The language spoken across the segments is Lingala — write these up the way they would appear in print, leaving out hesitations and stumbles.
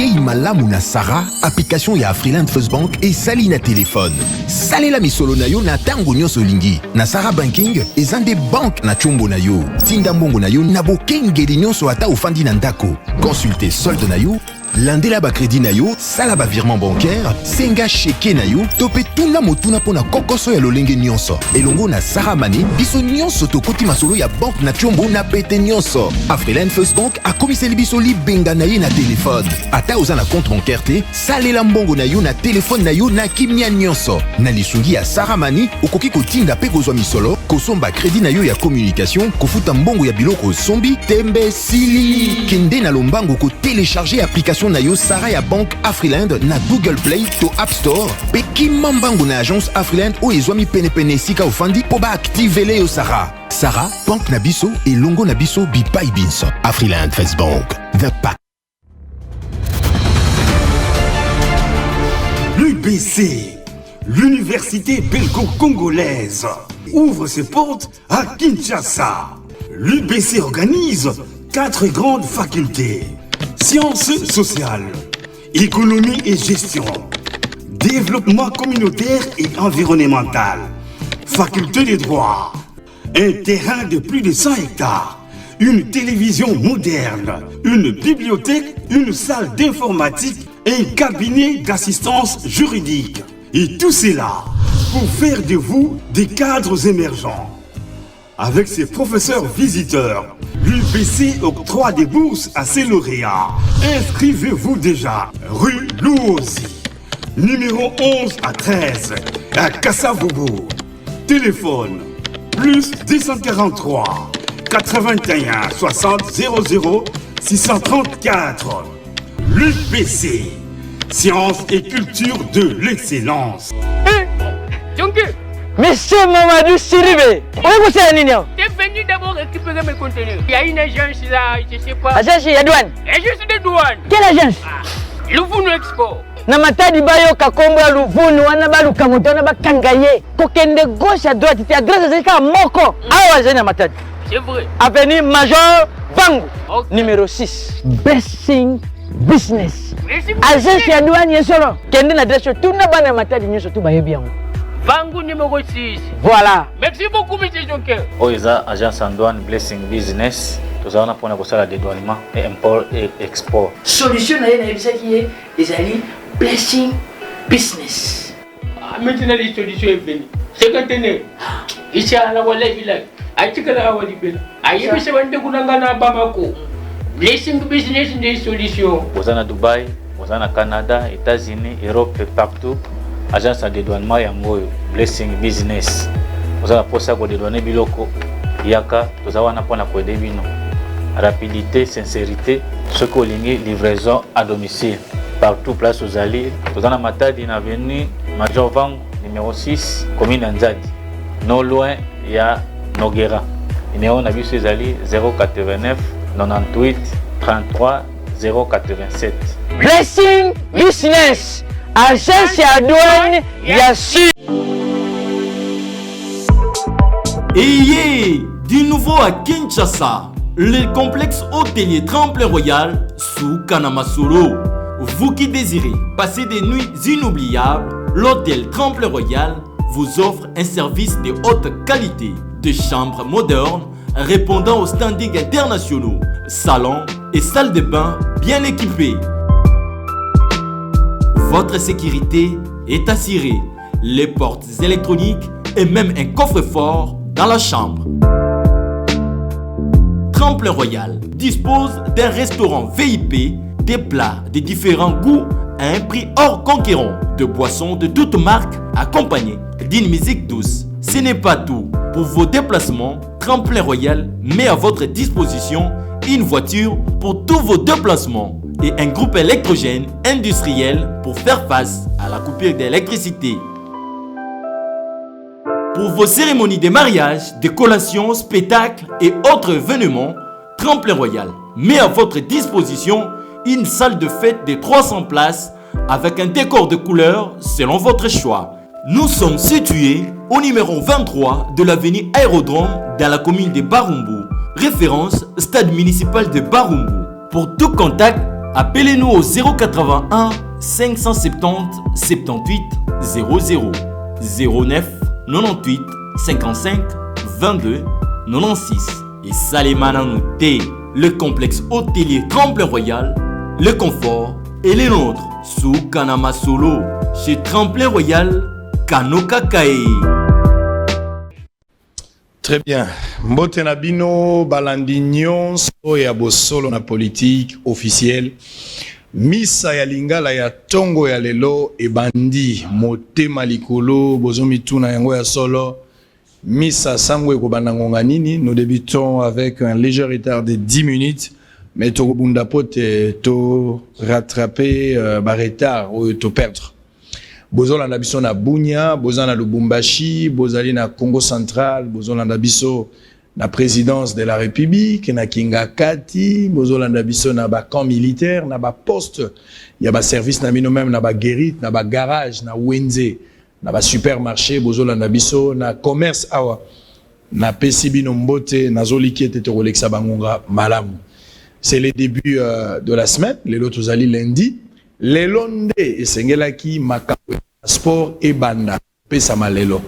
Yei malamu na Sarah, application ya Afriland First Bank et sali na téléphone. Salela misolo na yo na tango nyonso lingi. Na Sarah Banking, ezande bank na chombo na yo. Tinda mbongo na yo na bokengeli nyonso ata ofandi na ndako. Consultez solde na yo, landela ba crédit na yo, sala ba virement bancaire, senga cheke na yo, tope tuna motuna pona kokoso ya lolenge nyonso. Elongo na Sarah Money, biso nyonso tokoti masolo ya bank na chombo na pete nyonso. Afriland First Bank a komiseli biso libenga na ye na téléphone. Ata oza na compte bancaire te, salela mbongo na yo na téléphone na yo na kimia nyonso. Na lisungi ya Sarah Money, okoki kotinda pe kozwa misolo, kosomba crédit na yo ya communication, kofuta mbongo ya biloko sombi, tembe sili. Kende na lombango ko télécharger application na yo Sarah ya Bank Afriland na Google Play to App Store. Pe kimambango na agence Afriland o ezwami pene sika ofandi po ba activele yo Sarah. Sarah, Bank na biso et longo na biso bipai binso. Afriland First Bank, the pack. L'UBC, l'université belgo-congolaise, ouvre ses portes à Kinshasa. L'UBC organise 4 grandes facultés: sciences sociales, économie et gestion, développement communautaire et environnemental, faculté de droit, un terrain de plus de 100 hectares, une télévision moderne, une bibliothèque, une salle d'informatique, un cabinet d'assistance juridique. Et tout cela pour faire de vous des cadres émergents. Avec ses professeurs visiteurs, l'UBC octroie des bourses à ses lauréats. Inscrivez-vous déjà, rue Louosi, numéro 11 à 13, à Kassavogo. Téléphone, plus 243 81 60 00 634. L'UBC, sciences et culture de l'excellence. Monsieur Mamadou Sidibé, où vous êtes venu? T'es venu d'abord récupérer mes contenus. Il y a une agence là, je sais pas. Agence de douane. Agence de douane. Quelle agence? Louvunu Export. Namatadi bayo kakombo Louvunu wana baluka moto na bakangaye. Kokende gauche à droite, tu adresse zeka moko. Awa zena matadi. C'est vrai. Avenue Major Vangu. Okay. Numéro 6. Blessing Business. Blessing Agence de douane yesolo. Kende na adresse tout na bana matadi nyoso tout baye bien. Vangu numéro 6. Voilà. Merci beaucoup, M. Jonker. Oiza, agence en douane Blessing Business. Nous allons apprendre à faire le dédouanement et import et export. Solution na yena qui est ezali Blessing Business. Maintenant, les solutions est venue. C'est quand on est ici à la Walla Village. À Tikala Walibel. À Yébisewande Kunangana Bamako. Blessing Business des solutions. Vous êtes à Dubaï, vous êtes au Canada, États-Unis, Europe et partout. Agence de dédouanement Yangoyo, Blessing Business. Vous avez pour ça que dédouaner biloko yaka, vous avez un point à quoi deviner. Rapidité, sincérité, ce que vous livraison à domicile. Partout, place aux alliés. Vous avez un matin d'une avenue Major Vang, numéro 6, commune Nzadi. Non loin, il y a Noguera. Numéro on a vu ces alliés 089 98 33 087. Blessing Business. Agence à douane, bien sûr. Ayez du nouveau à Kinshasa, le complexe hôtelier Tremplin Royal sous Kanamasolo. Vous qui désirez passer des nuits inoubliables, l'hôtel Tremplin Royal vous offre un service de haute qualité, de chambres modernes répondant aux standards internationaux, salons et salles de bain bien équipées. Votre sécurité est assurée, les portes électroniques et même un coffre-fort dans la chambre. Tremplin Royal dispose d'un restaurant VIP, des plats de différents goûts à un prix hors conquérant, de boissons de toutes marques accompagnées d'une musique douce. Ce n'est pas tout. Pour vos déplacements, Tremplin Royal met à votre disposition une voiture pour tous vos déplacements et un groupe électrogène industriel pour faire face à la coupure d'électricité. Pour vos cérémonies de mariage, de collations, spectacles et autres événements, Tremplin Royal met à votre disposition une salle de fête de 300 places avec un décor de couleurs selon votre choix. Nous sommes situés au numéro 23 de l'avenue Aérodrome dans la commune de Barumbu. Référence Stade municipal de Barumbu. Pour tout contact, Appelez-nous au 081 570 78 00 09 98 55 22 96. Et Salimana Nouté, le complexe hôtelier Tremplin Royal, le confort et les nôtres sous Kanama Solo chez Tremplin Royal Kanokakae. Très bien. Mbote na bino balandi nyonso ya bosolo na politique officielle. Misa ya lingala ya tongo ya lelo ebandi motema likolo bozomi tuna yango ya solo. Misa sangwe ko banangonga nini. Nous débutons avec un léger retard de 10 minutes. Mais to bunda pote to rattraper ba retard ou to perdre. Bozolanda biso na Bunia, bozana Lubumbashi, bozali na Congo central, bozolanda biso na présidence de la République, na Kingakati, bozolanda biso na ba camp militaire, na ba poste, ya ba service na mino même na ba guérite, na ba garage, na Wenze, na ba supermarché, bozolanda biso na commerce awa, na PCB no mbote, na zoliki ete to Rolexa bangonga malamu. C'est le début de la semaine, les lotos ali lundi. Les londe et sengelaki makambo sport et banda pesa malelo.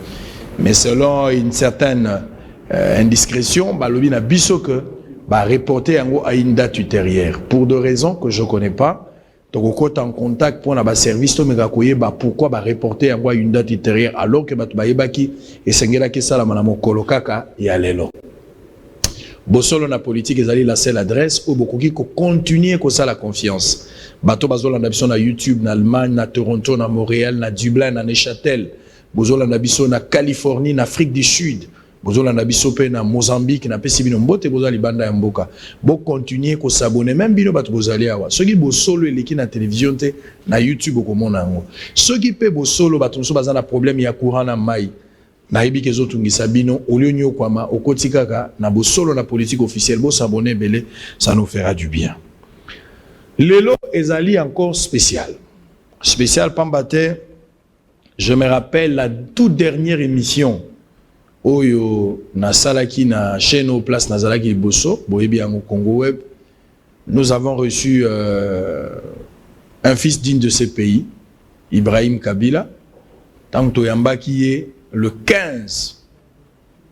Mais selon une certaine indiscrétion, balobi na biso que ba reporter yango à une date ultérieure pour deux raisons que je connais pas. Donc on est en contact pour na ba service to meka koyeba pourquoi ba reporter yango à une date ultérieure alors que batu bayebaki et sengelaki sala mana mokolo kaka ya lelo. Bosolo na politique ezali la seule adresse où beaucoup qui continuer ko ça la confiance. Bato bazolanda biso na YouTube na Allemagne, na Toronto, na Montréal, na Dublin, na Neuchâtel. Bozolanda biso na Californie, na Afrique du Sud. Bozolanda biso pe na Mozambique, na pesi bino mbote bozali banda ya mboka. Bo continuer ko s'abonner même bino bato bozali awa. Soki bosolo eleki na télévision te na YouTube okomona ngo. Soki pe bosolo bato so bazana problème ya courant na mai. Na yebi kezo tungisa bino olio nyo kwama okotikaka na bosolo na politique officielle bo s'abonner belé, ça nous fera du bien. Lelo ezali encore spécial. Spécial Pambate, je me rappelle la toute dernière émission Oyo na salaki na chaîne au place Nazalaki Bosso, boyebi yango Congo Web. Nous avons reçu un fils digne de ce pays, Ibrahim Kabila, tanto yamba qui est le 15.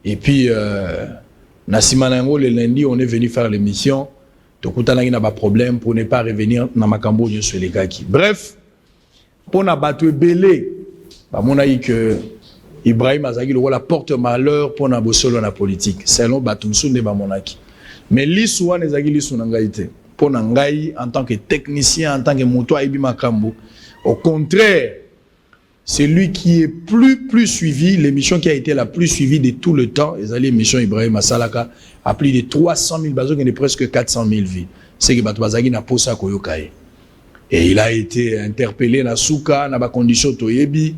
Et puis Nasimanango le lundi, on est venu faire l'émission. Tokutana n'a pas de problème pour ne pas revenir dans ma cambo sur les gars qui. Bref, pour na battu belé, bah mon aïe que Ibrahim Azagi le roi la porte malheur pour na bossolo na politique. Selon batumsunde ba monaki. Mais l'histoire les agi l'histoire n'angaïté. Pour n'angaï en tant que technicien, en tant que moto aibi makambo. Au contraire, c'est lui qui est plus suivi, l'émission qui a été la plus suivie de tout le temps, l'émission Ibrahim Asalaka, a plus de 300 000 bazos, il y a presque 400 000 vies. C'est que Batouazagi n'a pas ça koyokaye. Et il a été interpellé dans Souka, dans la condition Toyebi,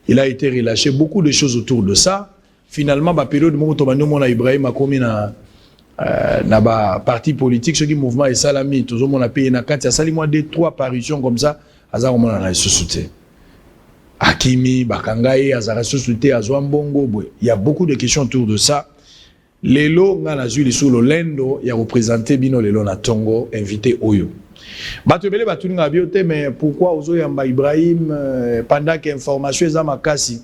il a été relâché, beaucoup de choses autour de ça. Finalement, la période où Ibrahim a commis dans la parti politique, ce qui mouvement est salami, tout le monde a payé dans 4, il y a sali moins de 3 apparitions comme ça, Azar on a soutenu. Akimi, Bakangaye, Azara Sosuté, Azouambongo, il y a beaucoup de questions autour de ça. Lelo, ngana zuli sous l'Olendo, il y a représenté Bino Lelo na Tongo, invité Oyo. Batubele batuni ngabiote, mais pourquoi Ozo Yamba Ibrahim, pendant qu'information est à Makasi,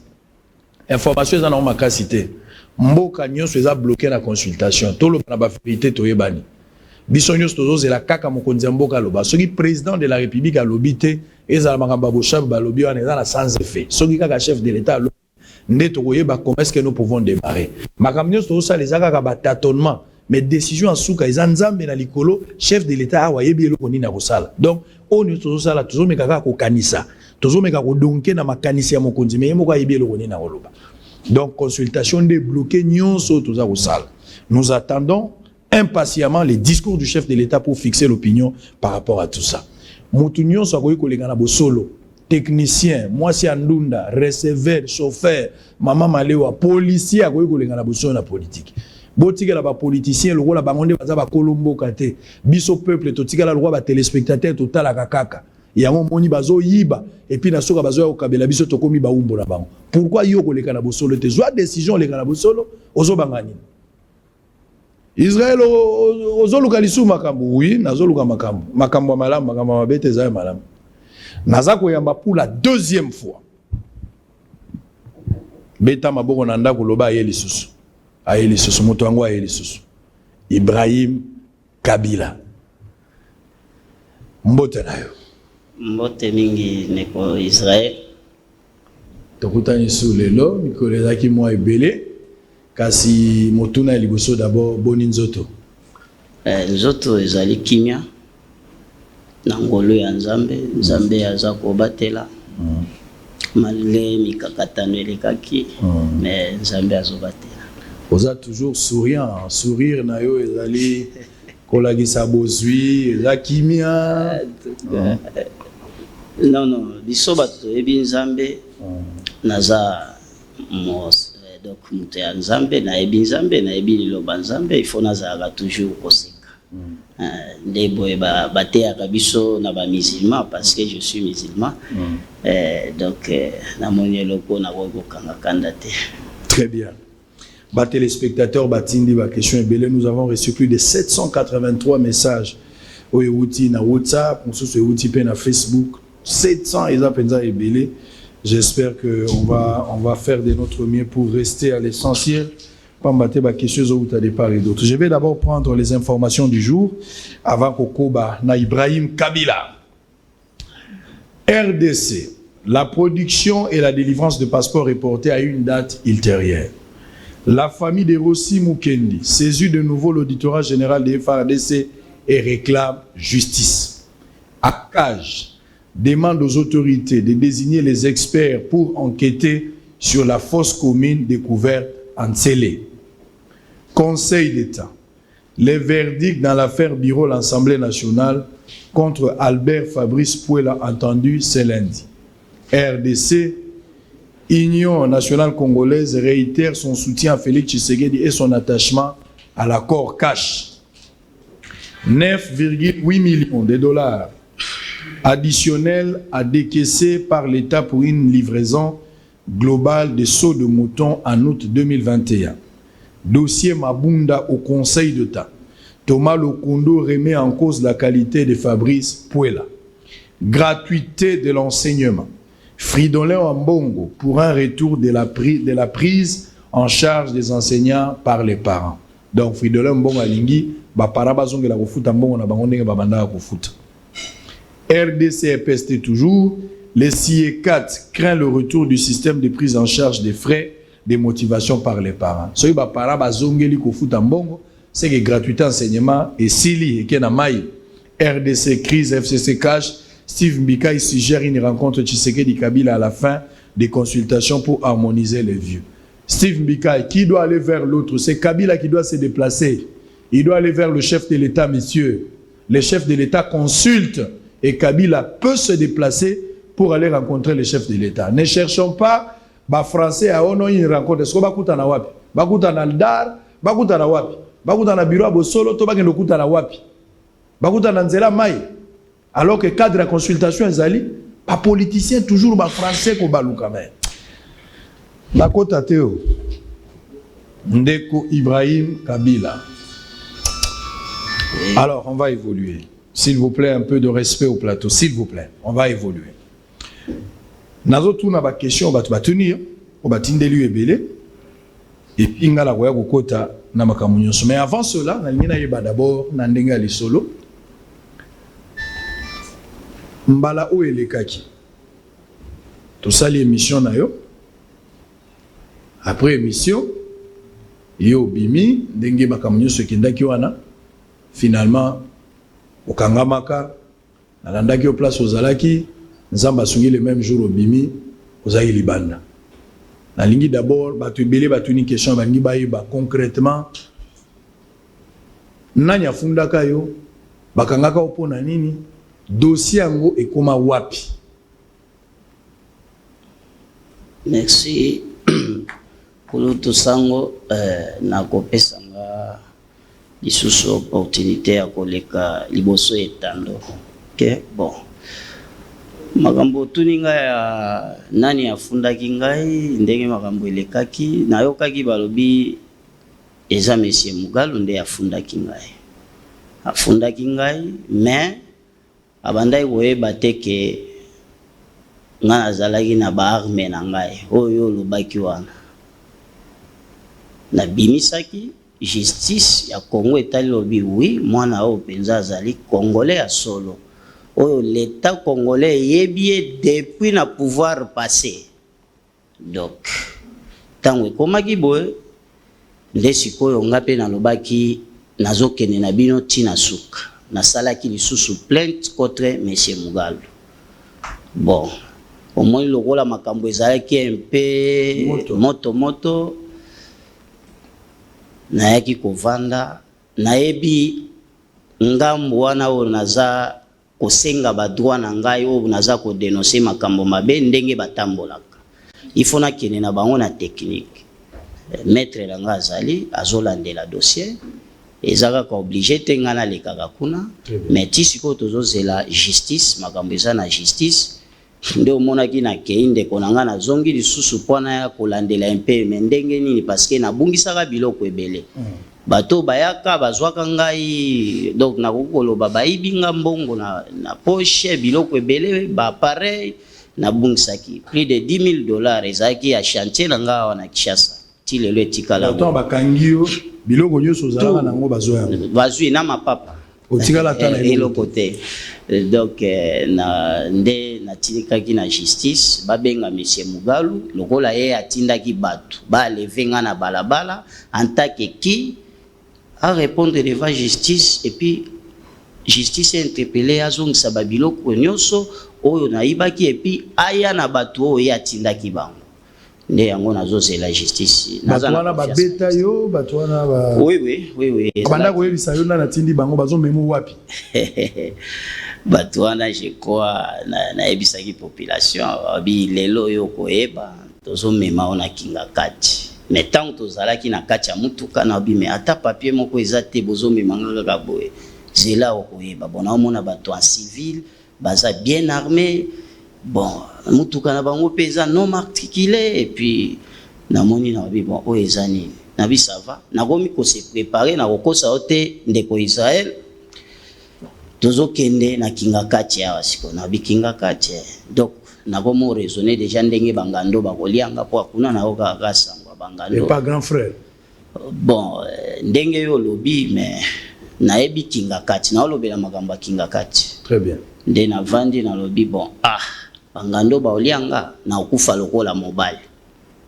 information est à Makasité, Mboka nyonso est à bloquer la consultation, tout le monde a vérité toyebani. Bisonyos tozo c'est la kaka mokonzi mboka loba. Soki président de la République a lobité et za makamba boshab ba lobi on est dans la sans effet. Soki kaka chef de l'État ndeto koyeba comment est-ce que nous pouvons démarrer. Makamnyos tozo ça les akaka ba tâtonnement mais décision en souka ezanzambe na likolo chef de l'État a wayebi eloko nini na kosala. Donc on tozo sala tozo mekaka ko kanisa. Tozo mekaka ko donke na makanisi ya mokonzi mais moko ayebi eloko nini na koloba. Donc consultation débloquée nyonso toza kosala. Nous attendons impatiemment les discours du chef de l'État pour fixer l'opinion par rapport à tout ça. Moutounion soit collègue na bosolo, technicien, moi si andunda, receveur, chauffeur, maman malewa, policier a collègue na bosolo na politique. Botika la ba politicien le roi la bangonde baza ba kolombo kate. Biso peuple totika la roi ba téléspectateur total la kakaka. Yango moni bazo yiba et puis na soka bazo ya okabela biso tokomi ba umbo na bango. Pourquoi yo collègue na bosolo te zoa décision le na bosolo ozo bangani. Israël ozoluka lisu makambo oui nazoluka makambo malamu makambo mabete za malamu naza koyamba pour la deuxième fois beta maboko na ndako loba ayeli susu moto wango ayeli susu Ibrahim Kabila mbote nayo mbote mingi neko Israël tokutani su lelo mikolo ezaki mwa ebele kasi motuna ya liboso d'abord boni nzoto nzoto ezali kimia na ngolo ya nzambe aza kobatela malgré mikakatano elekaki mais nzambe azobatela oza toujours souriant sourire na yo ezali kolagisa bozwi eza kimia non biso bato ebi nzambe naza mos donc mutu ya nzambe na ebi nzambe na ebi liloba nzambe il faut nazalaka toujours koseka nde boye bateyaka biso na bamusulman parce que je suis musulman donc namoni eloko nakoki kokanga kanda te. Très bien. Téléspectateurs, batindi ba question ebele, nous avons reçu plus de 783 messages au Yewuti na WhatsApp, on se Yewuti pe na Facebook, 700 eza penza ebele. J'espère que on va faire de notre mieux pour rester à l'essentiel. Pas mbaté ba question au départ et d'autres. Je vais d'abord prendre les informations du jour avant Kokoba na Ibrahim Kabila. RDC, la production et la délivrance de passeports reportés à une date ultérieure. La famille de Rossi Mukendi saisit de nouveau l'auditorat général des FARDC et réclame justice. ACAJ demande aux autorités de désigner les experts pour enquêter sur la fosse commune découverte en Tsélé. Conseil d'État. Les verdicts dans l'affaire Biro l'Assemblée nationale contre Albert Fabrice Pouela entendu ce lundi. RDC, Union nationale congolaise réitère son soutien à Félix Tshisekedi et son attachement à l'accord cash. 9,8 millions de dollars additionnels à décaisser par l'État pour une livraison globale de seaux de moutons en août 2021. Dossier Mabunda au Conseil d'État. Thomas Lokondo remet en cause la qualité de Fabrice Pouela. Gratuité de l'enseignement. Fridolin Ambongo pour un retour de la prise en charge des enseignants par les parents. Donc Fridolin Ambongo alingi ba para bazonge la kofuta mbongo na bango ndenge babanda kofuta. RDC EPST toujours, les CIE4 craint le retour du système de prise en charge des frais de motivation par les parents. Soy ba para bazonge li kofuta mbongo, c'est que gratuité enseignement et sili et kena mai. RDC crise FCC cash. Steve Mbika suggère une rencontre Tshisekedi Kabila à la fin des consultations pour harmoniser les vues. Steve Mbika, qui doit aller vers l'autre? C'est Kabila qui doit se déplacer. Il doit aller vers le chef de l'État, messieurs. Le chef de l'État consulte et Kabila peut se déplacer pour aller rencontrer le chef de l'État. Ne cherchons pas, Français à ono une rencontre. Est-ce que bakuta na wapi? Bakuta na Aldar, bakuta na wapi? Bakuta na bureau Bosolo, to bakendo kuta na wapi? Bakuta na Nzela Mai. Alors que cadre de consultation ezali, pas politicien toujours ba français ko baluka mais. La kota teo. Ndeko Ibrahim Kabila. Alors, on va évoluer. S'il vous plaît, un peu de respect au plateau. S'il vous plaît, on va évoluer. Nazo tuna ba question ba tenir, on va tindelu ebele. Et puis ngala koya kokota na makambo nyonso. Mais avant cela, na ngina yeba d'abord na ndenga li solo. Mbala o elekaki. Tout ça l'émission na yo. Après émission, yo bimi ndenge makambo nyonso kendaki wana. Finalement, au Kangamaka, à l'andaki au place aux Alaki, nous avons souligné le même jour au Bimi, aux Aïe Libanda. La ligne d'abord, batu belé batu ni question bangi baïba concrètement. Nanya funda kayo, bakangaka opona nini, dossier ango et koma wapi. Merci. Kulutu sango na kopesanga lisusu opportunité à koleka liboso etando. OK, bon. Makambo tuninga ya nani afundaki ngai ndenge makambo elekaki nayokaki balobi eza monsieur Mugalu nde afundaki ngai mais abandai koyeba te ke nga nazalaki na baarme na ngai oyo olobaki wana nabimisaki justice ya Congo etali lobi oui mwana oyo mpenza azali congolais ya solo oyo l'état congolais yebi depuis na pouvoir passé. Donc tango ekomaki boye nde sikoyo nga mpe nalobaki nazokende na bino ntina suka nasalaki lisusu plainte contre monsieur Mugalu. Bon omoni lokola makambo ezalaki mpe moto nayaki kovanda nayebi ngambo wana oyo naza kosenga badroit na ngai oyo naza kodenonse makambo mabe ndenge batambolaka il faut nakende na bango na technique. Maître nanga azali azolandela dossier ezaka ka obligé te nga nalekaka kuna mais ti sikoyo tozozela justice makambo eza na justice nde omonaki na kei ndeko na nga nazongi lisusu mpona ya kolandela mpe me ndenge nini parceke nabungisaka biloko ebele bato bayaka bazwaka ngai donc nakoki koloba bayibi nga mbongo na poche biloko ebele bapareil nabungisaki plus de $10,000 ezalaki ya chantier na nga awa na Kinshasa ti lelo etikala bakangi yo biloko nyonso ozalaka nango bazwi na mapapa otikala ata na eloko te. Donc nde natilikaki na justice babenga monsieur Mugalu lokola ye atindaki bato baleve nga na balabala en tant que qui à répondre devant justice et puis justice interpellé azongisa babiloko nyonso oyo naibaki et puis aya na bato oyo atindaki bango nde yango nazozela justice nazana babeta yo bato wana ba oui banda koyebisa yo na natindi bango bazomema wapi bato wana je crois nayebisaki population abi lelo yo koyeba tozomema ona kinga kati mais tant tozalaki na kati ya mutuka na bi mais ata papier moko eza te bozomema ngaka boye zela okoyeba bona omona bato en civil baza bien armé. Bon, mutuka na bango pesa non matriculé et puis namoni na bi bon oezani na bi ça va nakomi ko se préparer na kokosa ote ndeko Israël tozokende na kinga kati ya wasiko na bi kinga kati donc nakomo raisonner déjà ndenge bangando bakolianga po akuna na oka kasangwa bangando et pas grand frère bon ndenge yo lobi mais naebi kinga kati na olobela magamba kinga kati très bien nde na vandi na lobi bon bangando baolianga na okufa lokola mobali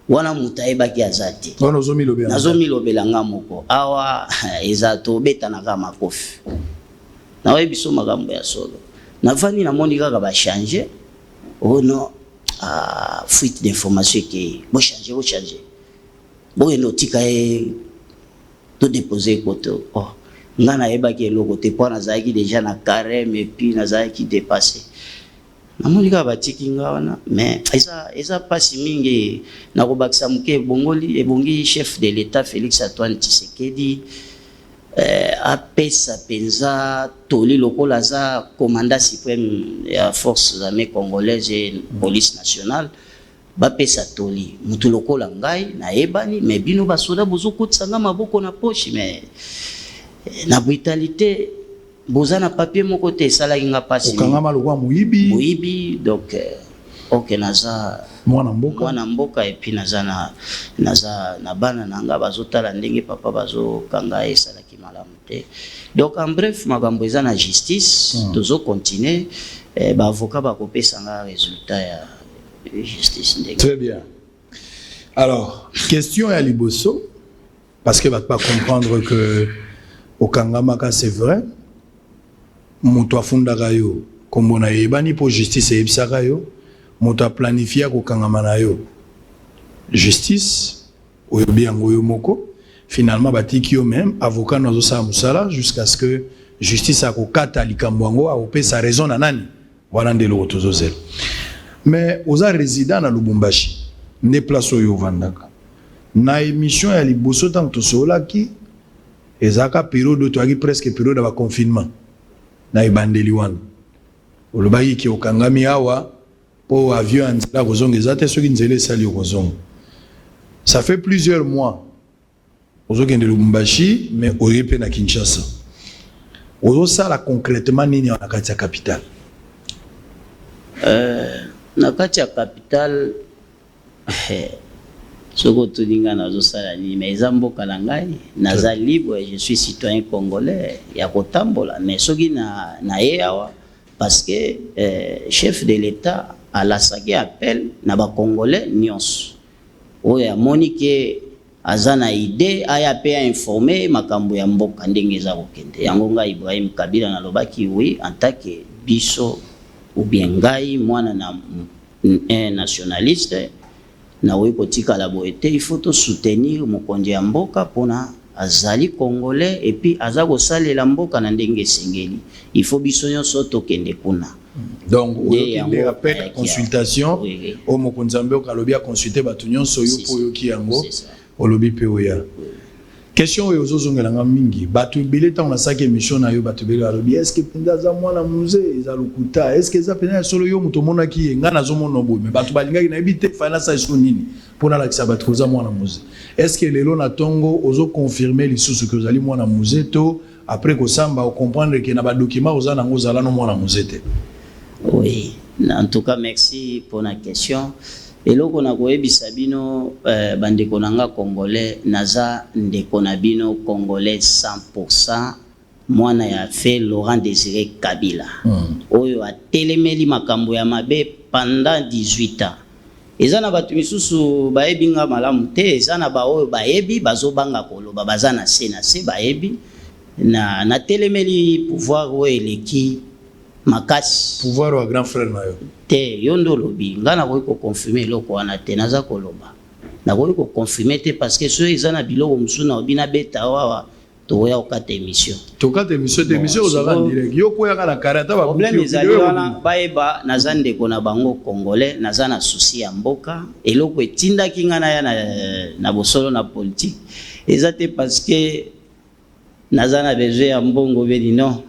wana mutayebaki azati nazomilobela nga moko awa eza tobeta na kama makofi na webiso makambo ya solo na vandi na moni kaka ba changer oh non fuite d'information ke bo changer bo eno tika to déposer koto nga na yebaki eloko te po nazalaki déjà na carême et puis nazalaki dépassé namoni kaka batiki nga wana mais eza pasi mingi nakobakisa moke ebongi chef de l'état Félix Antoine Tshisekedi apesa penza toli lokola aza commandant suprême ya forces armées congolaises et police nationale bapesa toli mutu lokola ngai nayebani mais bino basoda bozokotisanga maboko na poche mais na brutalité bozana papier moko te salaki nga pasi okangama lokwa muyibi donc ok naza mwana mboka et puis naza na bana nanga bazotala ndenge papa bazokanga esalaki malamu te donc en bref makambo eza na justice tozo continuer ba avocat bakopesa nga résultat ya justice ndenge. Très bien. Alors question ya liboso parce que va pas comprendre que okangamaka c'est vrai moto afundaka yo kombo na yebani po justice eyebisaka yo moto aplanifia kokangama na yo justice oyobi yango yo moko finalement batiki yo même avocat nazosala mosala jusqu'à ce que justice akokata likambo yango akopesa raison na nani wana nde eloko tozozela mais oza résident na Lubumbashi nde place oyo ovandaka na émission ya liboso ntango tosololaki ezaka période toyaki presque période ya baconfinement na ebandeli wana olobaki ki okangami awa po avion ya nzela kozonga eza te soki nzela esali okozonga ça fait plusieurs mois ozokende Lubumbashi mais oyepe na Kinshasa. Ozosala concrètement nini na kati ya capitale? Na kati ya capitale soko tuninga nazosala nini mais eza mboka na ngai naza libre, je suis citoyen congolais ya kotambola mais soki na ye awa parce que chef de l'état alasaki appel na ba congolais nyonso oyo amoni ke aza na idée aya pe a informé makambo ya mboka ndenge eza kokende yango ngai Ibrahim Kabila nalobaki oui en tant que biso ou bien ngai mwana na un nationaliste na oui kotika la boete il faut to soutenir mokonzi ya mboka pona azali congolais et puis aza kosalela mboka na ndenge sengeli il faut biso nyonso tokende kuna. Donc il appel consultation au mokonzi ya mboka lobi a consulter batu nyonso yo po yo ki yango olobi pe oya. Question oyo ozozongela nga mingi batu ebele ntango nasaki émission na yo batu ebele balobi est-ce que penza za mwana musée eza lokuta est-ce que eza penza solo yo moto monaki ye nga nazomona boye mais batu balingaki nayebi te finance eso nini mpona lakisa batu oza mwana musée est-ce que lelo na tongo ozo confirmer lisusu que ozali mwana musée to après kosamba o comprendre que na ba document oza nango ozala no mwana musée te? Oui, en tout cas merci pour la question. Eloko na koyebisa bino bandeko nanga congolais naza ndeko na bino congolais 100% mwana ya fe Laurent Désiré Kabila oyo atelemeli makambo ya mabe pendant 18 ans. Eza na batu misusu bayebi nga malamu te, eza na ba oyo bayebi bazobanga koloba baza na se bayebi na telemeli pouvoir oyo eleki makasi pouvoir wa grand frère na yo te yondo lobi nga na ko confirmer loko wana te naza koloba na ko confirmer te parce que so ezana biloko musuna obina beta wawa to ya okata émission émission ozaka direct yo ko yaka na karata ba problème ezali wana baeba naza ndeko na bango congolais naza na souci ya mboka eloko etinda kinga na ya na bosolo na politique ezate parce que naza na besoin ya mbongo beli non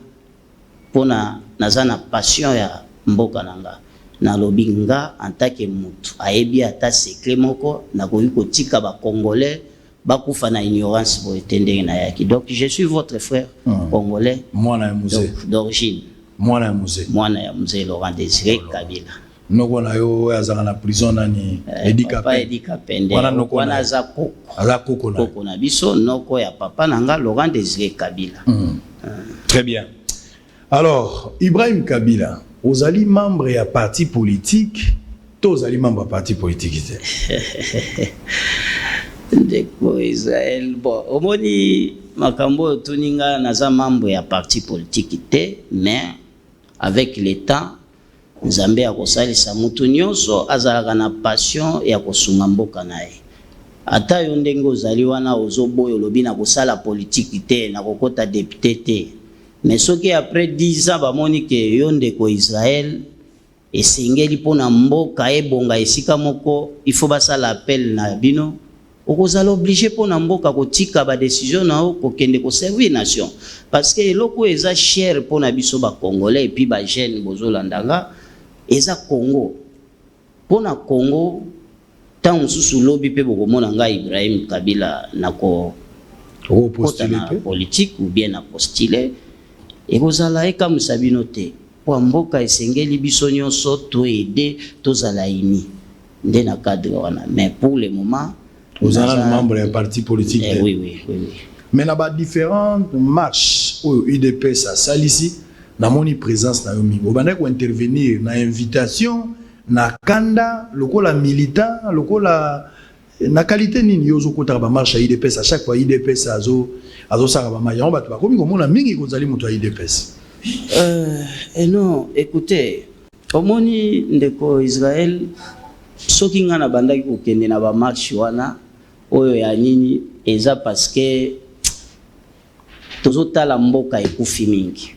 pona naza na passion ya mboka nanga na lobi nga en tant que mutu ayebi ata secret moko na ko tika ba congolais bakufa na ignorance bo etendenge na yaki. Donc je suis votre frère congolais mwana ya musée d'origine mwana ya musée Laurent Désiré Kabila noko na yo azanga na prison nani Edika Pende wana aza koko na biso noko ya papa nanga Laurent Désiré Kabila. Très bien. Alors, Ibrahim Kabila, ozali membre ya parti politique, to ozali membre ya parti politique te? Ndeko Israël, bon, omoni makambo tuninga naza membre ya parti politique te, mais avec le temps, Nzambe ya kosalisa mutu nyonso azalaka na passion ya kosunga mboka na ye. Ata yo ndenge ozali wana ozoboyo lobi na kosala politique te, na kokota député te. Mais ce qui après 10 ans bamoni ke yo ndeko Israël esengeli pona mboka ebonga esika moko il faut basala appel na bino okozala obligé pona mboka kotika ba décision na o kokende ko servir nation parce que eloko eza cher pona biso ba congolais et puis ba jeune bozolandanga eza Congo pona Congo tant susu lobi pe bokomona nga Ibrahim Kabila nako postuler politique ou bien na postuler et vous allez comme sabino te pour mboka esengeli biso nyonso to aider to zalaini nde na cadre wana mais pour le moment vous êtes membre d'un parti politique. Oui. Mais na ba différentes marches au UDPS à salisi na moni présence na yomi obanda ko intervenir na invitation na kanda lokola militant lokola na qualité nini yozo kota ba marche à UDPS à chaque fois UDPS azo saka ba mayon ba komi komona mingi kozali muto à UDPS. Non, écoutez, omoni ndeko Israël soki nga na bandaki kokende na ba marche wana oyo ya nini eza parce que tozotala mboka ekufi mingi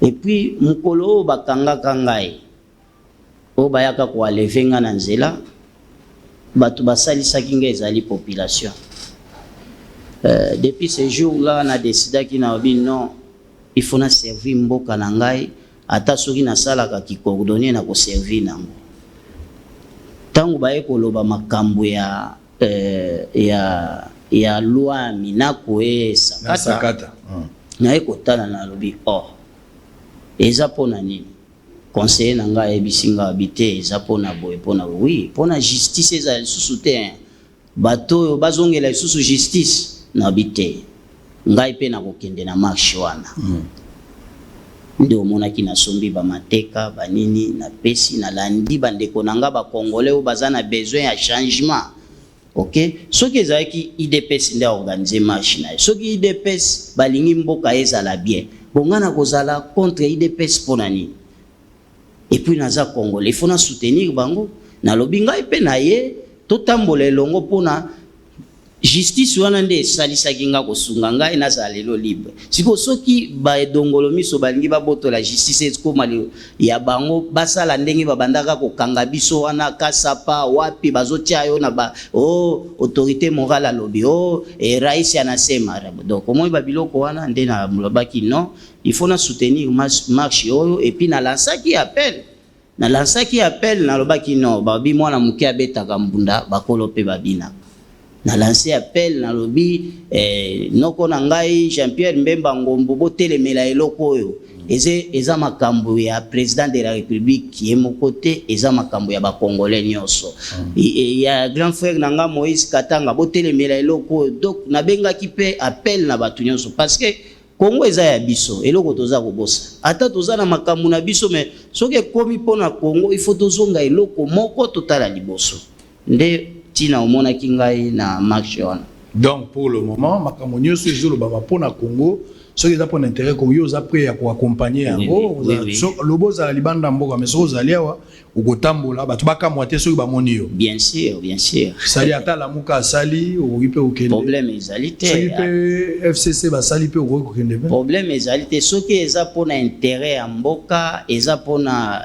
et puis mukolo bakangaka ngai o bayaka ko alever nga na nzela batu basalisaki nga ezali population. Depuis ce jour-là, on a décidé qu'il n'a dit non, il faut servir mboka na ngai, ata soki na sala ka ki coordonner na ko servir nango. tango baye koloba makambo ya loi minako sakata naye kotala na lobi eza pona nini conseiller na nga ebisinga habité eza pona boye pona oui pona justice eza lisusu te bato bazongela lisusu justice na habité ngai pe na kokende na marche wana nde omonaki nasombi bamateka banini na pesi na landi bandeko na nga bakongolais oyo baza na besoin ya changement. Ok, soki ezalaki IDPS nde organiser marche na ye soki IDPS balingi mboka ezala bien bongana kozala contre IDPS pona nini. Et puis naza congolais il faut na soutenir bango na lobi ngai pe na ye totambola elongo pona justice wana nde esalisaki nga kosunga ngai nazala lelo libre siko soki baedongolo miso balingi babotola justice ekoma ya bango basala ndenge babandaka kokanga biso wana kasapa wapi bazotia yo na ba autorité morale alobi rais anasema donc omoi babiloko wana nde na mulobaki non il faut na soutenir marche oyo et puis na lansaki appel na lobaki non babi mwana muke abetaka mbunda bakolo pe babina na lancé appel na lobi noko na ngai Jean-Pierre Mbemba Ngombo botelemela eloko oyo eza makambo ya président de la République ye mokote eza makambo ya bakongolais nyonso ya grand frère nanga Moïse Katanga botelemela eloko donc nabengaki pe appel na batu nyonso parce que Congo eza ya biso eloko toza kobosa ata toza na makambo na biso mais soki komi pona Congo il faut tozonga eloko moko totala liboso nde tina omona kingai na marche wana. Donc pour le moment makambo nyonso ezoloba pona Congo soki eza pona intérêt Congo oza prêt ya ko accompagner yango lobo za libanda mboka mais soki ozali awa ukotambola batu bakamwa te soki bamoni yo. Bien sûr sali ata la muka sali okipe okende problème ezali te soki pe FCC basali pe okokende problème ezali te soki eza pona intérêt ya mboka eza pona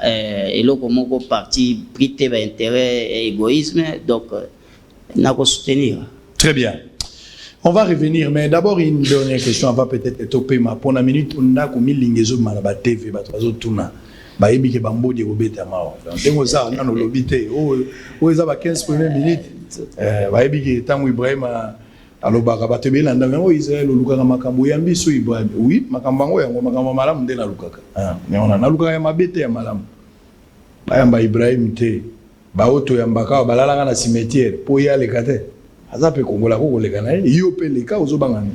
eloko moko parti prité ba intérêt égoïsme donc nako soutenir. Très bien. On va revenir, mais d'abord une dernière question avant peut-être topé ma pour la minute on a comme lingezo malaba TV batwazo tuna ba yebi ke bambo de obeta mawa ndengo za na no lobité o eza ba 15 premières minutes ba yebi ke tangu Ibrahima alobaka batebela ndanga o Israël lukaka makambo ya mbiso Ibrahim oui makambo ngo yango makambo malamu nde na lukaka neona na lukaka ya mabete ya malamu ba yamba Ibrahim te ba oto ya mbaka balalanga na cimetière po ya lekate azape kongola ko koleka na yo pe leka ozobanga ni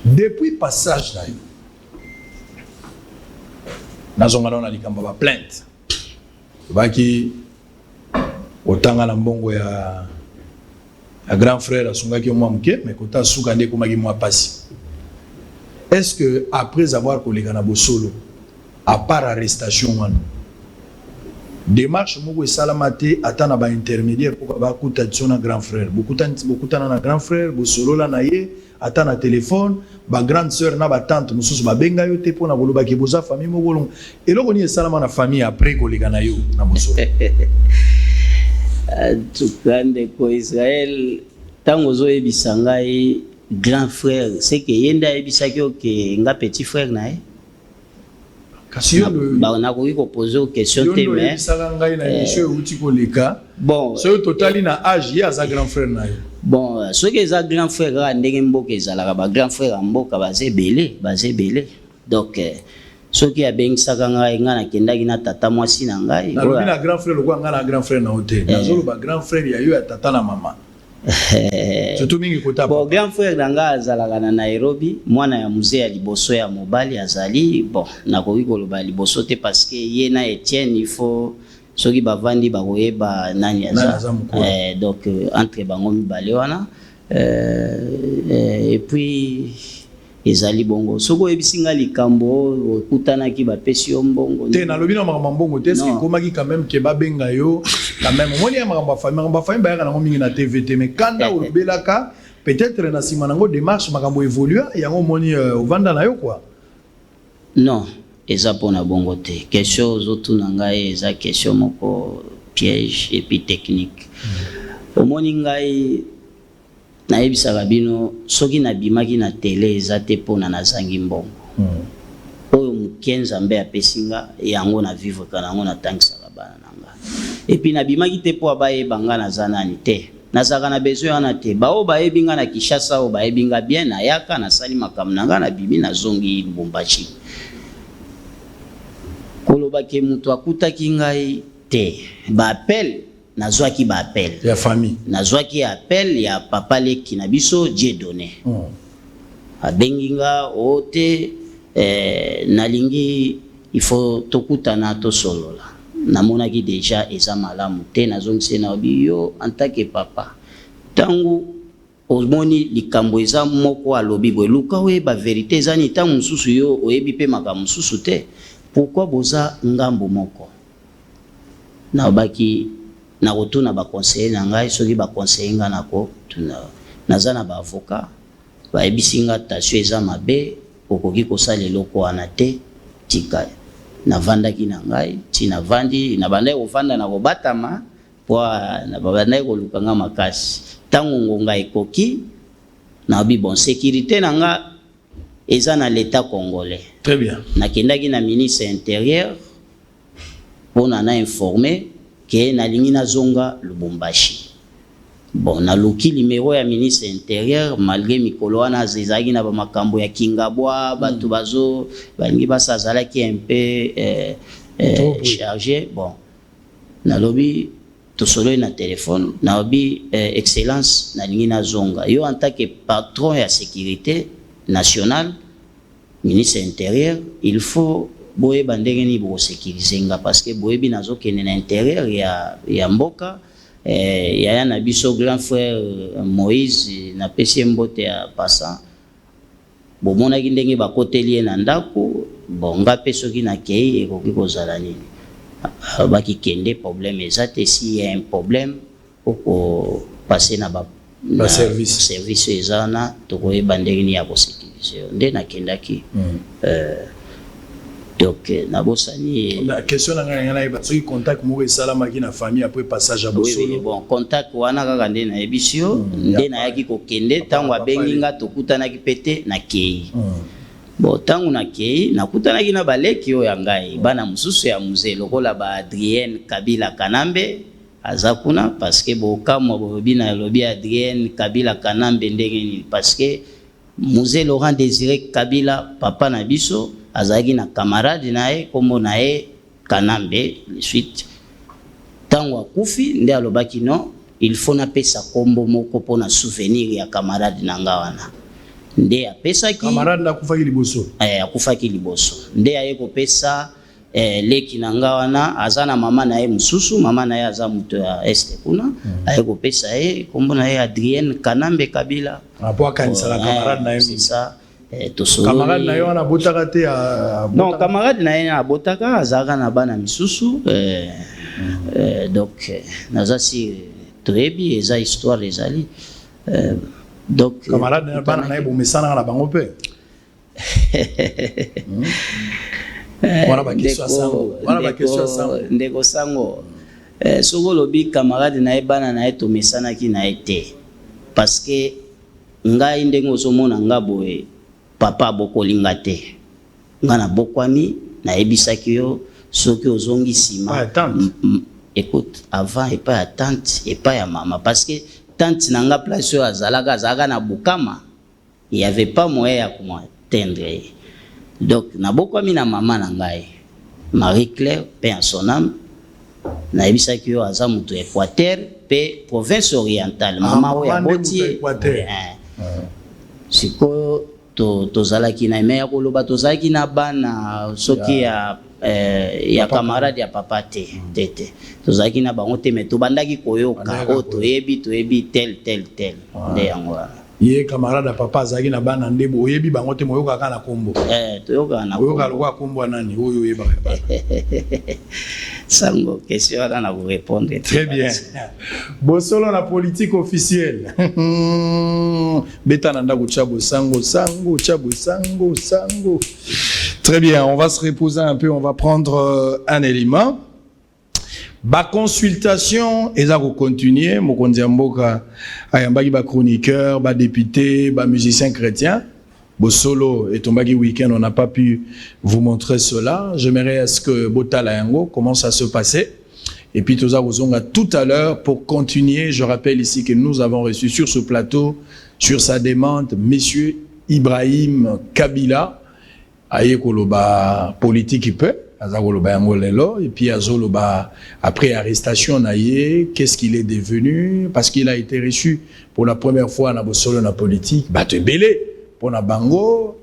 depuis passage na yo nazongana na likambo ba plainte baki otanga na mbongo ya grand frère asungaki mwa mke mais kota suka nde komaki mwa pasi. Est-ce que après avoir koleka na bosolo à part arrestation wana démarche moko esalamate ata na ba intermédiaire pour ba kutatio na grand frère bokutana na grand frère bosolola na ye ata na téléphone ba grande sœur na ba tante mususu ba benga yo te pona boloba ke boza famille moko longo eloko ni esalama na famille après koleka na yo na bosolo tukande ko Israël tango zo ebisa ngai grand frère c'est que yenda ebisa ki ke nga petit frère na ye on a voulu poser aux questions mais bon ce total na âge ya za grand frère na yo bon ce que za grand frère ndenge mboka ezalaka ba grand frère mboka baze belé donc ce qui a bien saka ngai nga na kendaki na tata mwasi na ngai na grand frère lokwa nga na grand frère na hotel nazolo ba grand frère ya yo ya tata na mama surtout mingi kota bon grand frère nanga azalaka na Nairobi mwana ya muzee ya liboso ya mobali azali bon nakoki koloba liboso te parce que ye na Etienne il faut soki bavandi bakoyeba nani aza donc entre bango mibale wana et puis ezali bongo soko ebisinga likambo okutanaki bapesi yo mbongo te na lobi na makambo mbongo te est-ce komaki quand même ke babenga yo quand même moni ya makambo famille ba yaka na mingi na TVT mais kanda olobelaka peut-être na sima nango démarche makambo évolue yango moni ovanda na yo quoi non eza pona bongo te question ozotuna ngai eza question moko piège et puis technique omoni ngai na ebisaka bino soki na bimaki na télé eza te pona nazangi mbongo oyo mukenza mbe apesinga yango na vivre kana yango na tangisaka bana nanga et puis nabimaki te po abayeba nga naza nani te nazalaka na besoin wana te bao bayebi nga na Kinshasa o bayebi nga bien nayaka nasali makambo na nga nabimi nazongi Lubumbashi kolobaki mutu akutaki ngai te baapel nazwaki baapel ya famille nazwaki appel ya papa leki na biso Dieudonné abengi nga o te nalingi il faut tokutana tosolola namonaki déjà eza malamu te nazongisi na biyo en tant que papa tangu omoni likambo eza moko alobi boye luka oyeba vérité ezani ntango mosusu yo oyebi mpe makambo mosusu te pourquoi boza ngambo moko nabaki nakotuna baconseiller na ngai soki baconseiller nga nako naza na baavocat bayebisi nga tasio eza mabe okoki kosala eloko wana te tika navandaki na ngai ti navandi nabandaki kovanda na kobatama po nabandaki koluka nga makasi ntango ngonga ekoki nabi bon sécurité na nga eza na l'état congolais. Très bien. Nakendaki na ministre intérieur pour na informer que nalingi nazonga Lubumbashi. Bon, naluki numéro ya ministre intérieur malgré mikolo wana zezaki na makambo ya Kingabwa batu bazo balingi basazalaki un peu chargé. Bon, nalobi tosolo na téléphone naobi excellence nalingi nazonga yo en tant que patron ya sécurité nationale ministre intérieur il faut boye bandenge ni bo sécuriser nga parce que boye bi nazo kene na intérieur ya mboka ya na biso grand frère Moïse na pesi mbote ya passant bo mona ki ndenge ba koteli na ndako bon nga peso ki na kei ekoki kozala nini baki kende problème ezate si y a un problème pour passer na ba service ezana tokoyeba ndenge ni ya kosécuriser nde nakendaki donc nabosani la question nanga na ba soki contact mo esalama ki na famille après passage à Bosolo. Oui, bon contact wana kaka nde na ebisio nde na yaki kokende tango abengi nga tokutana ki pete na kei bon tango na kei nakutanaki na baleki oyo ya ngai bana mususu ya musée lokola ba Adrien Kabila Kanambe azakuna parce que bokamwa bobi na lobi Adrien Kabila Kanambe ndenge ni parce que musée Laurent Désiré Kabila papa na biso azaki na camarade nae kombo nae Kanambe le suite tango akufi nde alobaki non il faut na pesa kombo moko pona souvenir ya camarade na ngawana nde apesaki camarade na kufaki liboso akufaki liboso nde aye kopesa leki na ngawana azana mama na ye mususu mama na ye aza muto ya este kuna aye kopesa ye kombo na ye Adrien Kanambe Kabila apo akanisa la camarade na ye c'est ça camarade na yo na botaka te non camarade na ye na botaka azaka na bana misusu donc naza si toyebi eza histoire ezali donc camarade na bana na ye bomesana na bango pe wana ba question sango wana ba question sango ndeko sango soko lobi camarade na ye bana na ye tomesana ki na ye te parce que ngai ndenge ozomona nga boye papa bokolinga te nga na bokwami na ebisaki yo soki ozongi sima écoute avant et pas à tante et pas à maman parce que tante nanga place yo azalaka na bukama il y avait pas moyen ya kumatendre donc na bokwami na mama na ngai Marie Claire paix en son âme na ebisaki yo aza muto Équateur pe province orientale mama oyo aboti siko tozalaki na me ya koloba tozalaki na bana soki ya camarade ya papa te tete tozalaki na bango te me tobandaki koyoka o toyebi tel nde yango ye camarade ya papa azalaki na bana ndebo oyebi bango te moyoka kaka na kombo toyoka na oyoka lokwa kombo nani oyo oyebaka bana sango question wana na vous répondre très bien bosolo na politique officielle beta nanda kuchabo sango très bien on va se reposer un peu on va prendre un élément ba consultation eza ko continuer mokonzi ya mboka ayambaki ba chroniqueur ba député ba musicien chrétien Bosolo et Tombaki Weekend, on n'a pas pu vous montrer cela. J'aimerais est-ce que Botala Yango commence à se passer. Et puis tout à l'heure pour continuer. Je rappelle ici que nous avons reçu sur ce plateau, sur sa demande, Monsieur Ibrahim Kabila, aye koloba politique il peut, azakoloba ngolelo, et puis azoloba après arrestation naye, qu'est-ce qu'il est devenu, parce qu'il a été reçu pour la première fois dans Bosolo na politique, batte belé pour na bango.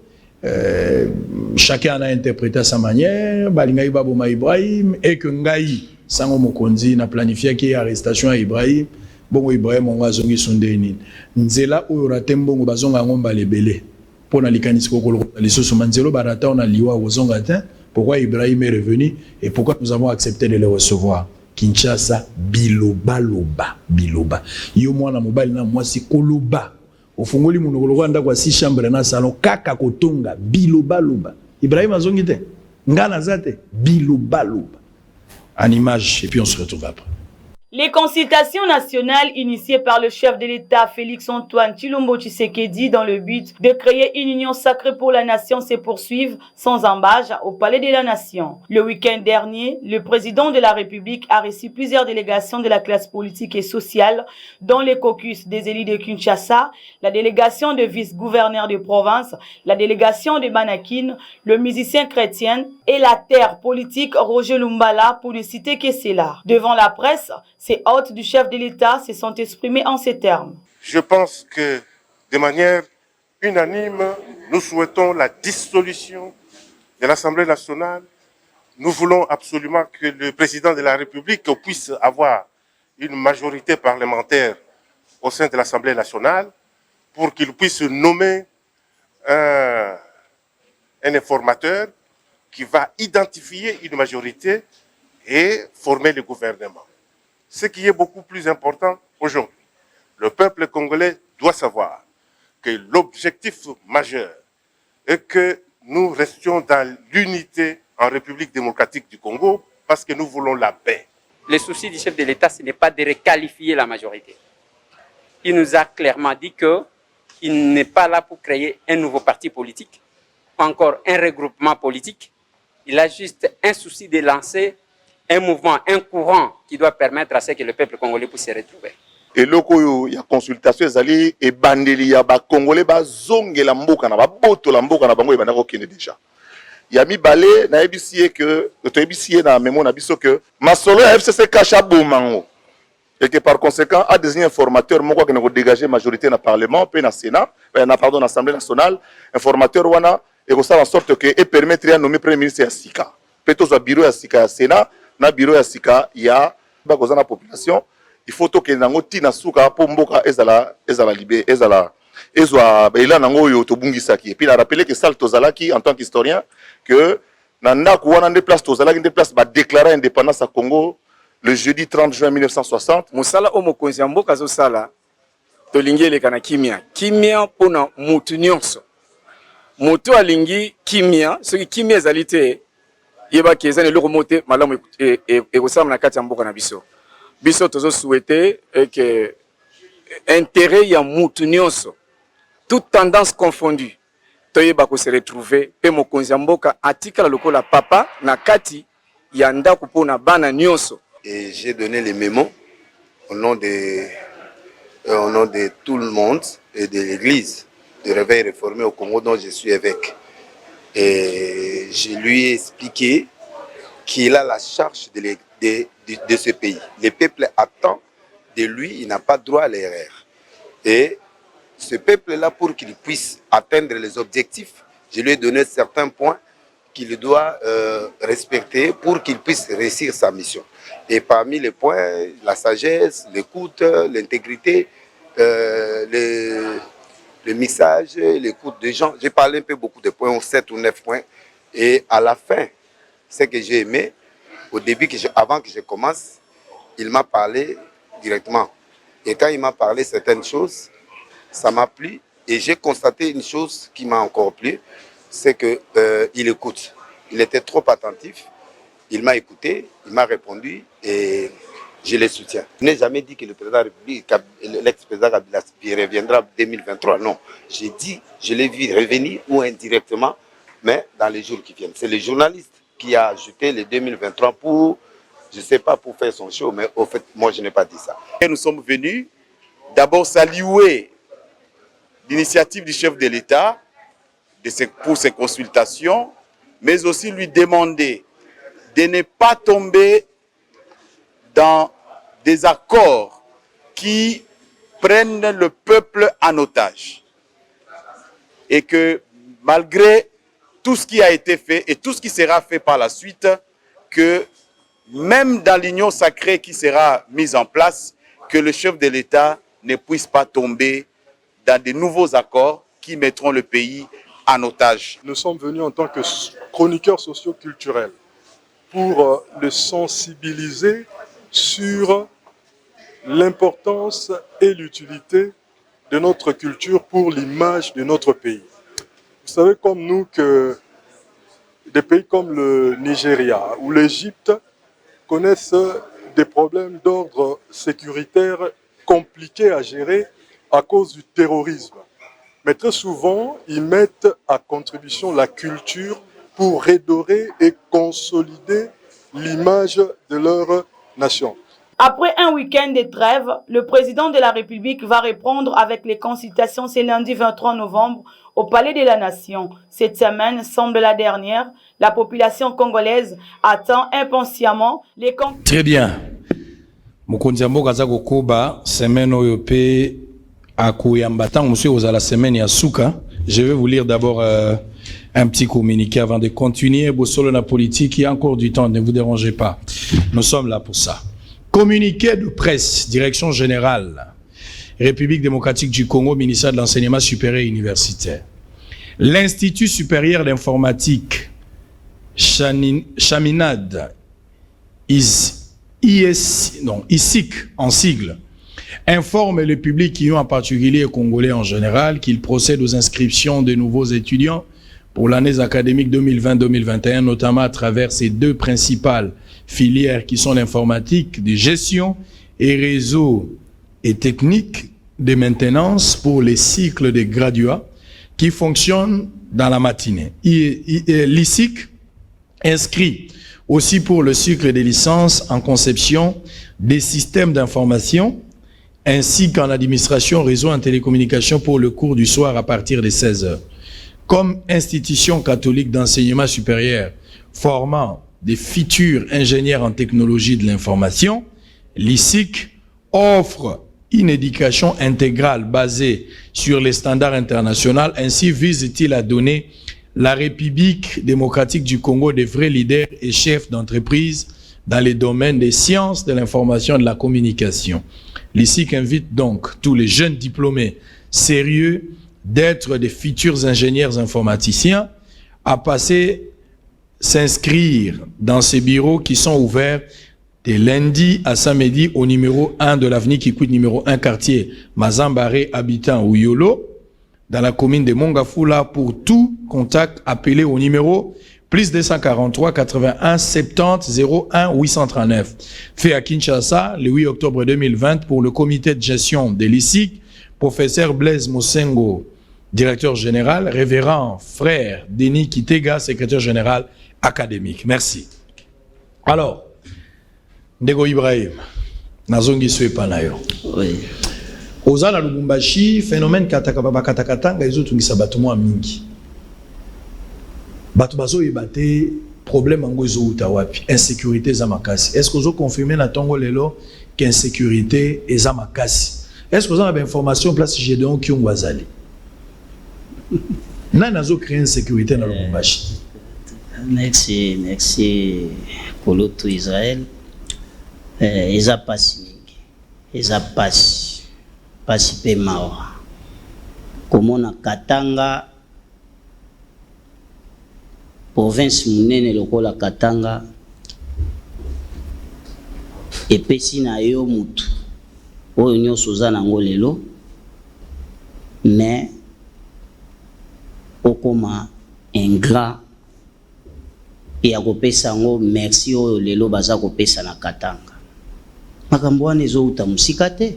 Chacun a interprété à sa manière. Balinga Ibaboma Ibrahim et que Ngai Sango Mokonzi n'a planifié qu'il y ait arrestation à Ibrahim. Bon Ibrahim on va zongi sondeni. Nzela ou ratembo bazonga ngomba lebele. Pour na likanisiko kolo lisoso manzelo barata on a liwa ozongatin. Pourquoi Ibrahim est revenu et pourquoi nous avons accepté de le recevoir? Kinshasa biloba loba biloba. Yo mwana mobali na mwasi koloba. Ofungoli munokolo anda kwa si chambre na salon kaka kotonga biloba loba. Ibrahim azongi te. Ngana zate biloba loba. En image et puis on se retrouve après. Les consultations nationales initiées par le chef de l'État Félix-Antoine Tshilombo Tshisekedi dans le but de créer une union sacrée pour la nation se poursuivent sans embâche au Palais de la Nation. Le week-end dernier, le président de la République a reçu plusieurs délégations de la classe politique et sociale, dont les caucus des élus de Kinshasa, la délégation de vice-gouverneurs de province, la délégation de Banakin, le musicien chrétien et la terre politique Roger Lumbala pour ne citer que cela. Devant la presse, ces hôtes du chef de l'État se sont exprimés en ces termes. Je pense que de manière unanime, nous souhaitons la dissolution de l'Assemblée nationale. Nous voulons absolument que le président de la République puisse avoir une majorité parlementaire au sein de l'Assemblée nationale pour qu'il puisse nommer un informateur qui va identifier une majorité et former le gouvernement. Ce qui est beaucoup plus important aujourd'hui, le peuple congolais doit savoir que l'objectif majeur est que nous restions dans l'unité en République démocratique du Congo parce que nous voulons la paix. Le souci du chef de l'État, ce n'est pas de requalifier la majorité. Il nous a clairement dit qu'il n'est pas là pour créer un nouveau parti politique, encore un regroupement politique. Il a juste un souci de lancer un mouvement, un courant qui doit permettre à ce que le peuple congolais puisse se retrouver. Et loko ya consultation ezali e bandeli ya ba congolais ba zongela mboka na ba boto la mboka na bango e bandako kene déjà. Ya mi balé na ebisié que to ebisié na mémoire na biso que masolo ya FCC kacha bomango. Et que par conséquent a désigné un formateur moko qui na ko dégager majorité na parlement pe na sénat, na pardon na assemblée nationale, un formateur wana et ko ça en sorte que et permettre ya nommer premier ministre ya Sika. Peut-être au bureau ya Sika ya sénat na bureau ya Sika ya ba kozana population. Il faut que nango tina suka po mboka ezala libé ezala ezwa ila nango yo tobungisaki et puis la rappeler que Sal Tozalaki en tant qu'historien que nanda ko wana des places Tozalaki des places ba déclarer indépendance à Congo le jeudi 30 juin 1960 musala o mokonzi mboka zo sala tolingi elekana kimia pona mutu nyonso moto alingi kimia soki kimia ezali te yeba ki ezane loko mote malamu e kosala na kati ya mboka na biso biso tozo souhaiter que intérêt ya mutu nyonso toute tendance confondue toyeba ko se retrouver pe mokonzi mboka atikala lokola papa na kati ya ndako pona bana nyonso. Et j'ai donné les mémos au nom de tout le monde et de l'église de Réveil Réformé au Congo dont je suis évêque. Et je lui ai expliqué qu'il a la charge de ce pays. Le peuple attend de lui, il n'a pas droit à l'erreur. Et ce peuple-là, pour qu'il puisse atteindre les objectifs, je lui ai donné certains points qu'il doit respecter pour qu'il puisse réussir sa mission. Et parmi les points, la sagesse, l'écoute, l'intégrité, le mixage, l'écoute des gens. J'ai parlé un peu beaucoup de points, 7 ou 9 points. Et à la fin, ce que j'ai aimé, au début, avant que je commence, il m'a parlé directement. Et quand il m'a parlé certaines choses, ça m'a plu. Et j'ai constaté une chose qui m'a encore plu, c'est qu'il écoute. Il était trop attentif. Il m'a écouté, il m'a répondu et je le soutiens. Je n'ai jamais dit que le président de la République, l'ex-président Kabila reviendra en 2023. Non, j'ai dit, je l'ai vu revenir ou indirectement, mais dans les jours qui viennent. C'est le journaliste qui a ajouté le 2023 pour je ne sais pas, pour faire son show, mais au fait, moi, je n'ai pas dit ça. Et nous sommes venus d'abord saluer l'initiative du chef de l'État pour ses consultations, mais aussi lui demander de ne pas tomber dans des accords qui prennent le peuple en otage. Et que malgré tout ce qui a été fait et tout ce qui sera fait par la suite, que même dans l'union sacrée qui sera mise en place, que le chef de l'État ne puisse pas tomber dans de nouveaux accords qui mettront le pays en otage. Nous sommes venus en tant que chroniqueurs socio-culturels pour le sensibiliser sur l'importance et l'utilité de notre culture pour l'image de notre pays. Vous savez comme nous que des pays comme le Nigeria ou l'Égypte connaissent des problèmes d'ordre sécuritaire compliqués à gérer à cause du terrorisme. Mais très souvent, ils mettent à contribution la culture pour redorer et consolider l'image de leur nation. Après un week-end de trêve, le président de la République va répondre avec les consultations ce lundi 23 novembre au Palais de la Nation. Cette semaine semble la dernière. La population congolaise attend impatiemment les... Très bien. Mokonzi mboka za kokoba semaine oyo pe akuyambata monsieur ozala semaine ya suka. Je vais vous lire d'abord un petit communiqué avant de continuer. Bosolo na politique, il y a encore du temps, ne vous dérangez pas. Nous sommes là pour ça. Communiqué de presse, direction générale, République démocratique du Congo, ministère de l'enseignement supérieur et universitaire. L'Institut supérieur d'informatique Chaminade, ISIC en sigle, informe le public en particulier et congolais en général qu'il procède aux inscriptions de nouveaux étudiants pour l'année académique 2020-2021, notamment à travers ces deux principales filières qui sont l'informatique de gestion et réseau et technique de maintenance pour les cycles de graduats qui fonctionnent dans la matinée. L'ISIC inscrit aussi pour le cycle des licences en conception des systèmes d'information ainsi qu'en administration réseau en télécommunication pour le cours du soir à partir de 16h. Comme institution catholique d'enseignement supérieur formant des futurs ingénieurs en technologie de l'information, l'ISIC offre une éducation intégrale basée sur les standards internationaux. Ainsi vise-t-il à donner la République démocratique du Congo des vrais leaders et chefs d'entreprise dans les domaines des sciences de l'information et de la communication. L'ISIC invite donc tous les jeunes diplômés sérieux d'être des futurs ingénieurs informaticiens à s'inscrire dans ces bureaux qui sont ouverts de lundi à samedi au numéro 1 de l'avenue Kikwit, numéro 1 quartier Mazambare, habitant Ouyolo, dans la commune de Mongafula. Pour tout contact, appelez au numéro plus 243 81 70 01 839. Fait à Kinshasa le 8 octobre 2020 pour le comité de gestion de l'ISIC, professeur Blaise Mosengo, directeur général, révérend frère Denis Kitega, secrétaire général académique. Merci. Alors, Ndego Ibrahim, nazongi suepa na yo. Oui. Ozala Lubumbashi, phénomène katakatanga ezotungisa bato mwa mingi. Bato bazo yebate problème ango ezouta wapi, insécurité za makasi. Est-ce que vous confirmez na tongo lelo qu'insécurité eza makasi? Est-ce que vous avez information place Gédéon Kyungu azali? Nani azo créer insécurité na Lubumbashi? Merci Koloto Israël. Eza pasi mingi. Eza pasi pe mawa. Komona Katanga province munene lokola Katanga epesi na yo mutu oyo nyonso za nango lelo mais okoma ingrat et akopesa ngo merci oyo lelo baza kopesa na Katanga. Makambo wana ezouta musika te.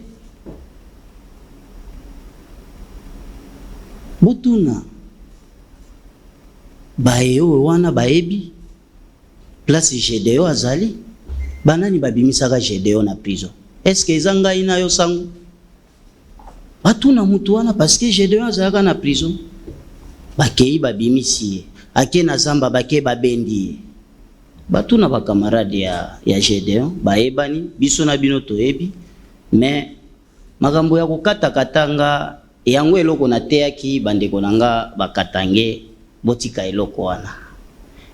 Botuna baye oyo wana baebi place Gédéon azali banani babimisaka Gédéon na prison. Est-ce que ezanga ina yo sango? Batuna mutu wana parce que Gédéon azalaka na prison. Bakei babimisi ake na zamba bake babendi. Batuna ba camarade ya Gédéon baebani biso na bino toyebi mais makambo ya kokata katanga yango eloko na teaki bandeko nanga bakatange botika eloko wana.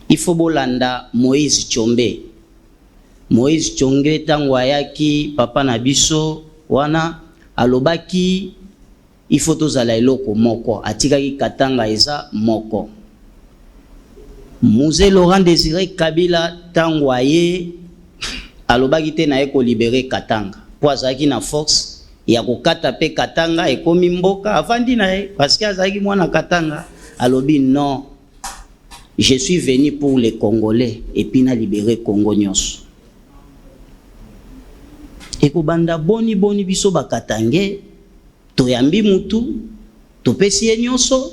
Il faut bolanda Moïse Tshombe. Moïse Tshombe tango ayaki papa na biso wana alobaki il faut tozala eloko moko atikaki katanga eza moko. Mzee Laurent Désiré Kabila tango aye alobaki te na eko libérer katanga po azalaki na force ya kokata pe katanga ekomi mboka avandi na ye parce que azalaki mwana katanga alobi non, je suis venu pour les Congolais et puis na libérer Congo nyonso. Eko banda boni biso bakatange toyambi mutu topesi ye nyonso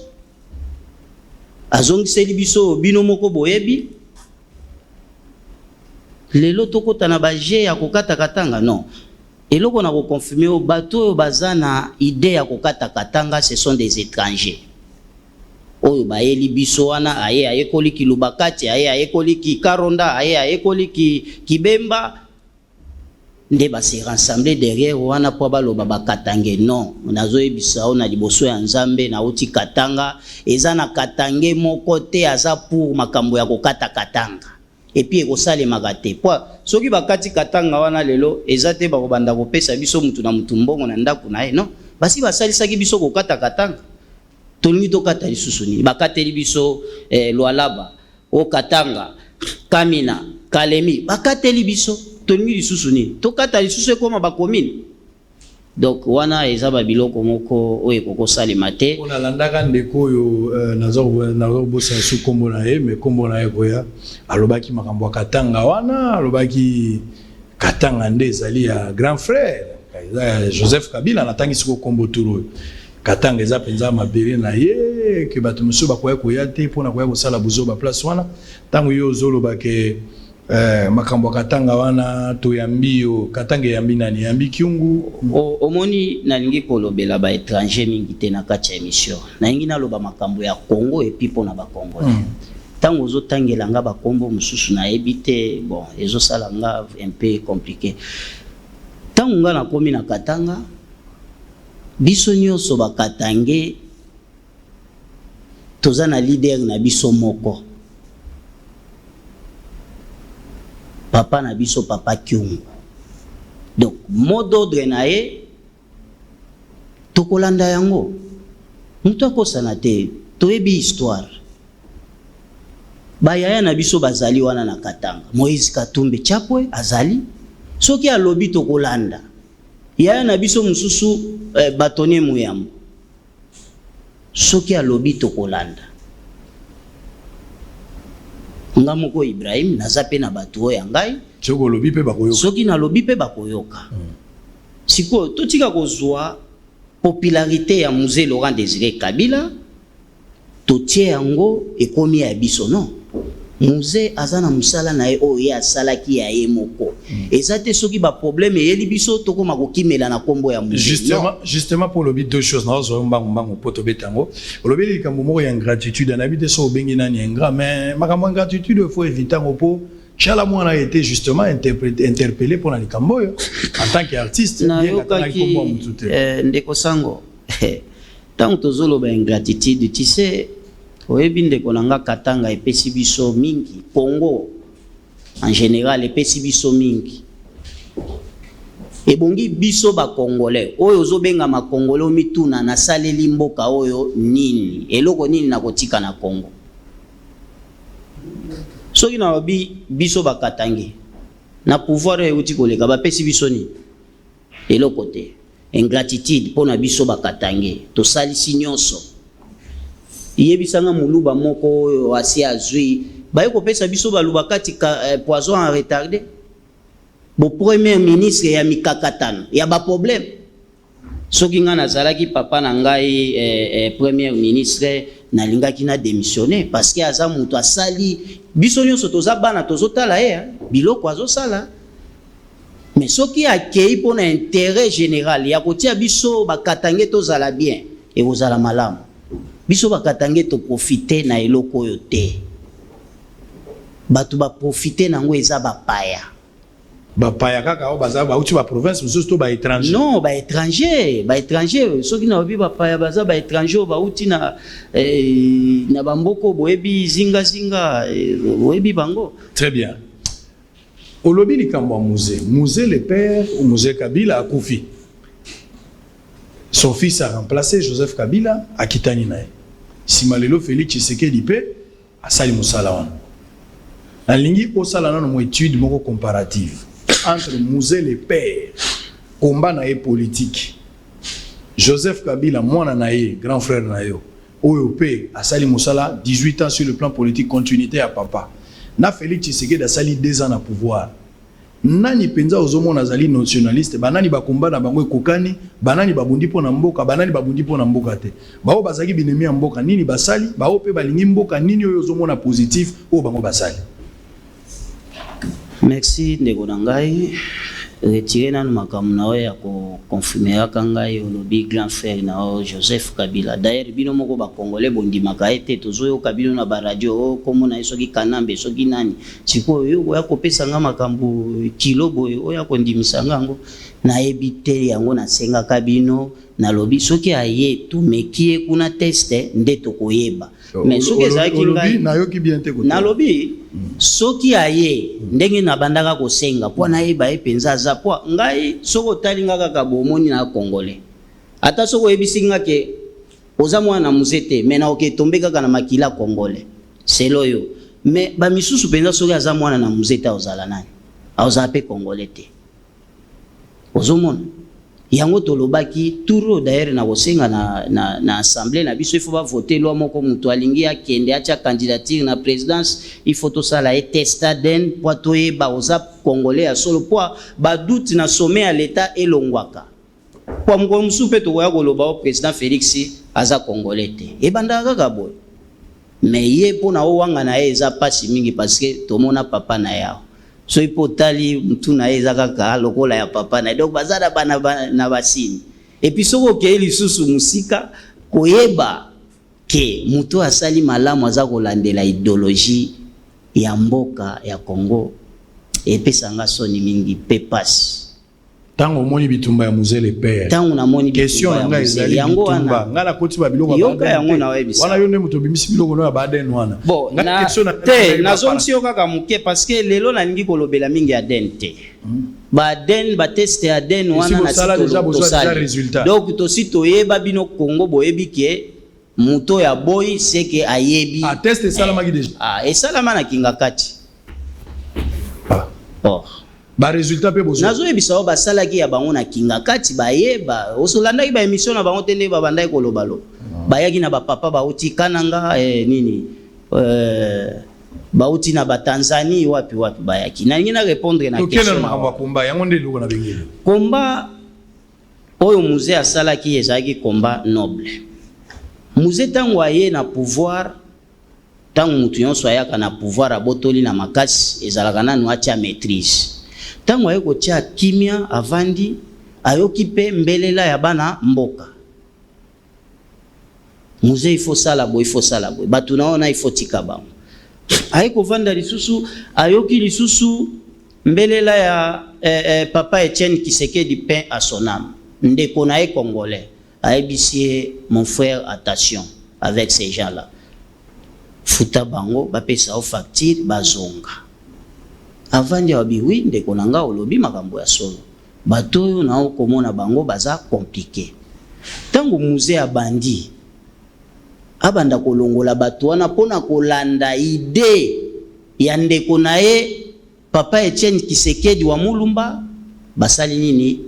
azongiseli biso bino moko boyebi lelo tokota na baje ya kokata katanga non. Eloko na confirmer au bateau bazana idée ya kokata katanga ce sont des étrangers. Oyo bayeli biso wana aye koliki Lubakati aye koliki Karonda aye koliki Kibemba nde ba se rassembler derrière wana po baloba bakatange non. Nazo ebisa ona liboso ya Nzambe na uti katanga eza na katange moko te aza pour makambo ya kokata katanga. Et puis ekosale magate po soki bakati katanga wana lelo ezate bakobanda kopesa biso mutu na mutu mbongo na ndako na ye non basi basalisaki biso kokata katanga tolingi tokata lisusu nini bakateli biso Lualaba o Katanga Kamina Kalemi bakateli biso tolingi lisusu nini tokata lisusu ekoma bakomini. Donc wana eza babiloko moko oyo kokosala te on alandaka ndeko yo nazo bosa su kombo na ye mais kombo na ye koya alobaki makambo Katanga wana alobaki Katanga nde ezali ya grand frère Joseph Kabila natangi siko kombo turo Katanga eza penza mabere na ye ke bato musu bakoya koya te pona koya kosala buzo ba place wana tango yo zoloba ke makambo Katanga wana toyambi yo Katanga yambi nani yambi Kyungu omoni nalingi kolobela ba étranger mingi te na kati ya émission nalingi naloba makambo ya Congo et puis pona ba Congo tango zo tangela nga ba kombo mususu na ebite bon ezo sala nga un peu compliqué tango nga na komi na Katanga biso nyonso bakatange toza na leader na biso moko papa na biso papa Kyungu. Donc mot d'ordre na ye tokolanda yango mutu akosana te toyebi histoire bayaya na biso bazali wana na Katanga Moïse Katumbi Chapwe azali soki alobi tokolanda yaya na biso mususu Batone Muyambo soki alobi tokolanda nga moko Ibrahim naza pe na bato oyo ngai soko lobi pe bakoyoka soki na lobi pe bakoyoka siko totika kozwa popularité ya Mzee Laurent Désiré Kabila totie yango ekomi ya biso non Mzee azana musala na ye oyo asalaki ya ye moko ezate soki ba problème yeli biso tokoma kokimela na kombo ya Mzee justement pour lobi deux choses na zo mbango poto betango lobi likambo moko ya gratitude na bide so bengi nani engra mais makambo gratitude faut éviter ngopo chala mwana été justement interpellé pour na likambo yo en tant qu'artiste bien ndeko sango tant tozolo ba ingratitude tu sais oyebi ndeko nanga Katanga epesi biso mingi Congo en général epesi biso mingi ebongi biso ba Congolais oyo ozobenga ma Congolais omituna na saleli mboka oyo nini eloko nini na kotika na Congo soki na babi biso bakatange na pouvoir euti koleka bapesi biso nini eloko te ingratitude pona biso bakatange tosalisi nyonso yebisanga muluba moko oyo asi azwi baye kopesa biso baluba kati poison en retardé bo premier ministre ya mikakatano ya ba problème soki nga nazalaki papa na ngai premier ministre nalingaki na démissionner parce que aza mutu asali biso nyonso toza bana tozotala ye biloko azosala mais soki akei pour un intérêt général ya kotia biso bakatange tozala bien et ozala malamu biso bakatange to profiter na eloko oyo te batu ba profiter nango eza bapaya bapaya kaka o baza ba uti ba province mususu to ba étranger non ba étranger soki na obi bapaya baza ba étranger ba uti na na bamboko boyebi zinga boyebi bango. Très bien. Olobi likambo musée le père ou musée Kabila akufi. Son fils a remplacé Joseph Kabila à Kitani nae. Simalelo Félix Tshisekedi pe asali musala wana. Alingi osala na mo étude moko comparative entre musée le père combat nae politique. Joseph Kabila mwana nae grand frère nayo. Oyo pe asali musala 18 ans sur le plan politique continuité à papa. Na Félix Tshisekedi asali 2 ans na pouvoir. Nani penza ozomona azali nationaliste, banani bakomba na bango ekokani, banani babundi po na mboka, banani babundi po na mboka te. Bao bazaki binemi ya mboka nini basali, bao pe balingi mboka nini oyo ozomona positif o bango basali. Merci ndeko na ngai. Retiré nanu makambo na oyo ya koconfirmera ngai olobi grand frère na o Joseph Kabila. D'ailleurs bino moko ba congolais bondimaka ete tozoyoka bino na ba radio komona soki kanambe soki nani siko oyo ya kopesa nga makambo kilo boyo oyo kondimisa ngango na ebite yango na senga kabino na lobi soki aye tumekie kuna teste nde tokoyeba. Mais soki ezaki ngai na yoki bien te ko na lobi soki aye ndenge na bandaka kosenga po na yeba epenza za po ngai soko talinga kaka bomoni na congolais ata soko ebisinga ke oza mwana muzete mais na oketombe kaka na makila congolais selo yo mais ba misusu penza soki aza mwana na muzete ozala nani aza pe congolais te ozomona yango tolobaki turo d'ailleurs na kosenga na assemblée na biso il faut ba voter loi moko mutu alingi akende acha candidature na présidence il faut to sala et testa den po toye ba oza congolais ya solo po ba doute na sommet à l'état elongwaka po mko msupe to ya koloba o président Félix aza congolais te e banda kaka boy mais ye po na o wanga na eza pasi mingi parce que to mona papa na yao so ipotali mtu na eza kaka lokola ya papa na donc bazada bana na basini et puis soko ke lisusu musika koyeba ke mutu asali malamu aza kolandela idéologie ya mboka ya Congo epesanga soni mingi pepasi tango moni bitumba ya musée le père tango na moni question nga ezali yango wana ngala koti ba biloko yoka yango na webisa wana yone muto bimisi biloko no ya baden wana bon na te nazomsi yoka kamuke parce que lelo na ningi kolobela mingi ya dente ba den ba teste ya den wana na sito donc to sito yeba bino Congo boyebi ke muto ya boy seke ayebi a teste salama ki déjà e salama na kinga kati ba résultat pe bozo nazo ebisa ba salaki ya bango na kinga kati bayeba osolandaki ba émission na bango tende ba bandai kolobalo bayaki na ba papa ba uti kananga nini ba uti na ba Tanzanie wapi bayaki na ngina répondre na question na ba komba yango nde luko na bengeli komba oyo musée asalaki ezaki komba noble musée tango aye na pouvoir tango mutu nyonso ayaka na pouvoir abotoli na makasi ezalaka nanu atia maîtrise tango aye kotia kimia avandi ayoki pe mbelela ya bana mboka musée il faut sala boy batu naona il faut tika bango aye kovanda lisusu ayoki lisusu mbelela ya papa Etienne Tshisekedi pain à son âme ndeko na ye congolais ayebisie mon frère attention avec ces gens là futa bango bapesa o facture bazonga avandi abi oui ndeko nanga olobi makambo ya solo bato oyo na okomona bango baza compliqué tango musée abandi abanda kolongola bato wana pona kolanda idée ya ndeko na ye papa Etienne Tshisekedi wa Mulumba basali nini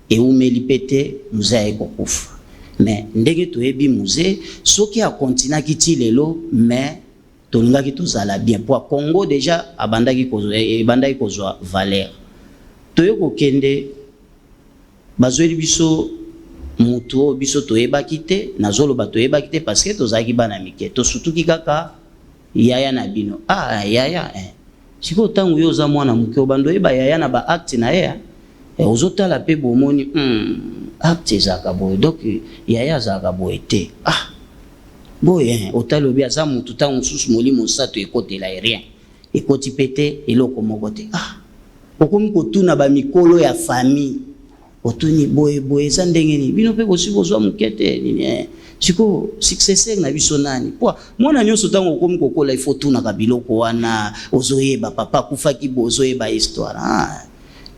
eumeli pete musée ekokufa mais ndenge toyebi musée soki a kontinaki ti lelo mais tolingaki tozala bien pour Congo déjà abandaki kozwa valeur toyo kokende bazweli biso mutu biso toyebaki te nazoloba toyebaki te parce que tozalaki bana mike tosutuki kaka yaya na bino yaya siko tango yo za mwana muke obando yeba yaya na ba acte na ye aux autres la paix bomoni acte ezaka boye donc yaya azaka boye te boye otalobi aza mutu ntango mosusu molimo mosato ekotela rien ekoti pete eloko moko te okomi kotuna bamikolo ya famille otuni boye boye eza ndenge nini bino mpe bosi bozwa moke te nini siko successeur na biso nani po mwana nyonso ntango okomi kokola ifo tunaka biloko wana ozoyeba papa akufaki bo ozoyeba histoire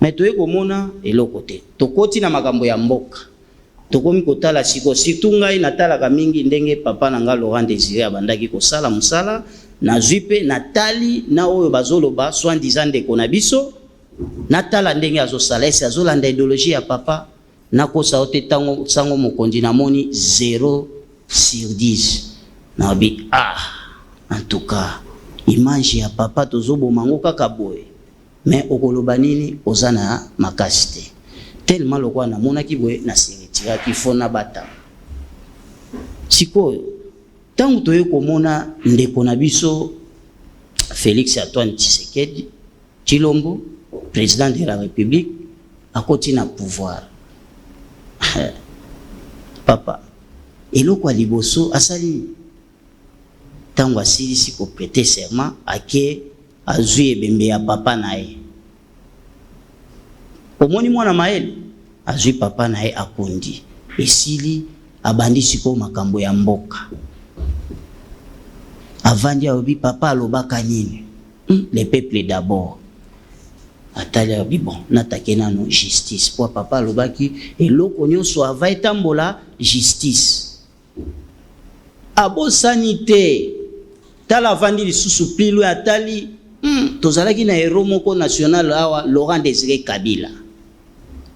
mais toye komona eloko te tokoti na makambo ya mboka tokomi kotala siko surtout ngai natalaka mingi ndenge papa na nga Laurent Désiré abandaki kosala mosala nazwi mpe natali na oyo bazoloba soi-disant ndeko na biso natala ndenge azosala ese azolanda idéologie ya papa nakosa ote tango sango mokonzi namoni 0 sur 10 nabi en tout cas image ya papa tozoboma ngo kaka boye mais okoloba nini oza na makasi te tellement lokwa namonaki boye na siretiraki fona bata sikoyo tango toye komona ndeko na biso Félix Antoine Tshisekedi Tshilombo président de la République akoti na pouvoir papa eloko ya liboso asali tango asilisi koprete serment ake azwi ebembe ya papa na ye omoni mwana mayele azwi papa na ye akondi esili abandi siko makambo ya mboka avandi alobi papa alobaka nini le peuple d'abord atali alobi bon natake nano justice po papa alobaki eloko nyonso ava etambola justice abosani te tala avandi lisusu pilo atali tozalaki na hero moko national awa Laurent Désiré Kabila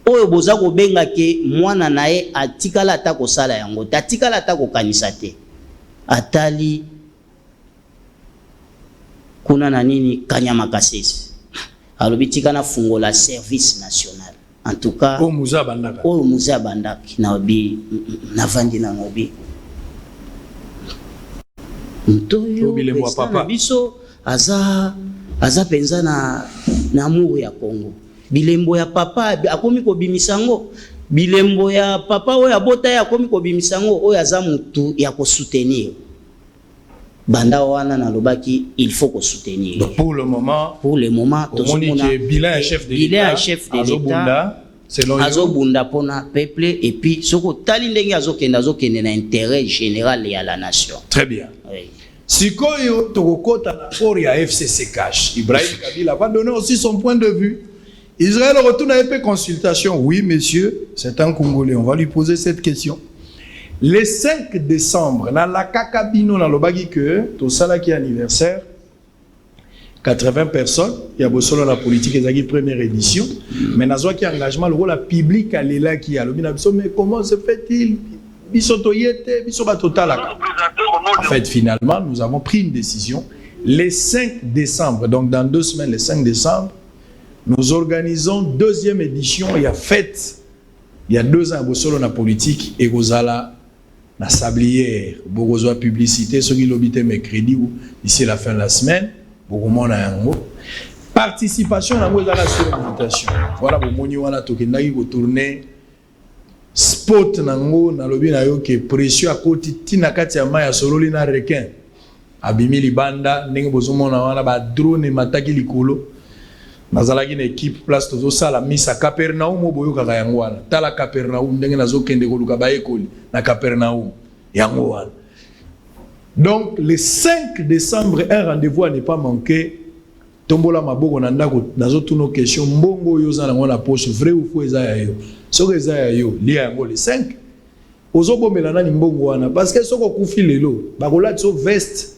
oyo boza kobenga ke mwana na ye atikala ata kosala yango te atikala ata kokanisa te atali kuna na nini Kanyama Kasese alobi tika na fungola service national en tout cas o muza bandaka na obi navandi na ngobi mtoyo bilembo papa biso aza penza na amour ya Congo bilembo ya papa akomi ko bimisango bilembo ya papa oyo abota ya akomi ko bimisango oyo aza mutu ya ko soutenir banda wana na lobaki il faut ko soutenir donc pour le moment tozomona bilan chef de l'État azobunda pona peuple et puis soko tali ndenge azokende na intérêt général ya la nation. Très bien. Oui. Sikoyo tokokota na port ya FCC Cash. Ibrahim Kabila va donner aussi son point de vue. Israël retourne à épée consultation. Oui, monsieur, c'est un Congolais. On va lui poser cette question. Le 5 décembre, dans la Kakabino, dans le Bagi que, tout ça là qui est anniversaire, 80 personnes, il y a besoin de la politique, c'est la première édition. Mais dans qui engagement, le rôle public, elle est là qui a le mais comment se fait-il? En fait, finalement, nous avons pris une décision. Le 5 décembre, donc dans 2 semaines, le 5 décembre, nous organisons deuxième édition. Il y a fête. Il y a 2 ans, Bossolo na politique et Gozala na sablière. Bogozoa publicité, ce qui l'obité mercredi ou d'ici la fin de la semaine. Bogomo na yango. Participation na Gozala sur invitation. Voilà, Bomoni wana tokendaki ko tourner spot nango na lobi na yo ke précieux à côté tina kati ya maya sololi na requin. Abimi libanda ndenge bozomona wana ba drone mataki likolo. Nazalaki na équipe place tozo sala misa Capernaum boyo kaka yango wana tala Capernaum ndenge nazokende koluka ba ekoli na Capernaum yango wana. Donc le 5 décembre un rendez-vous à ne pas manquer. Tombola maboko na ndako nazotuno question mbongo yo za na poche vrai ou faux eza yo soko eza yo lia yango le 5 ozobomela nani mbongo wana parce que soko kufi lelo bakola so veste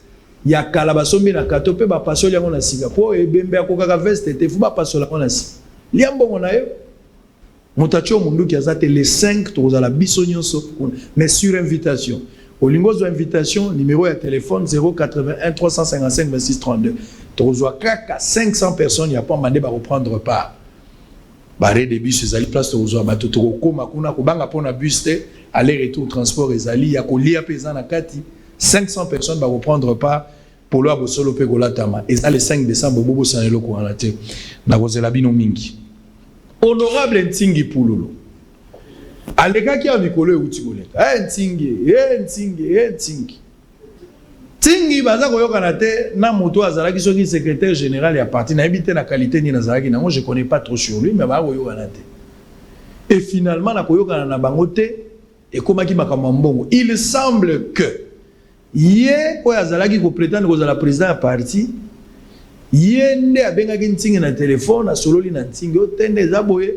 ya kala basombi na kato pe ba pasoli yango na singa po ebembe akokaka veste te fu ba pasola yango na singa lia mbongo na yo mutacho mundu ki azate le 5 tozala biso nyonso mais sur invitation Olingozo invitation numéro de téléphone 081 355 26 32. Tozwa kaka 500 personnes, il n'y a pas demandé à reprendre part. Barré des bus, ils allaient place tozwa bato toko makuna kubanga pona bus te aller-retour transport ezali ya kolia pesa na kati 500 personnes va reprendre part pour le abosolo pe golatama. Et ça le 5 décembre bobo sanelo ko anate na kozela bino mingi. honorable Ntingi Pululu alekaki ya mikolo euti koleka Ntingi Tingi baza koyokana te na moto azalaki soki secrétaire général ya parti na ebité na qualité ni nazalaki nango je connais pas trop sur lui mais ba koyokana te et finalement na koyokana na bango te et komaki makambo mbongo il semble que ye oyo azalaki ko prétendre kozala président ya parti ye nde abengaki Ntingi na téléphone asololi na Ntingi otende eza boye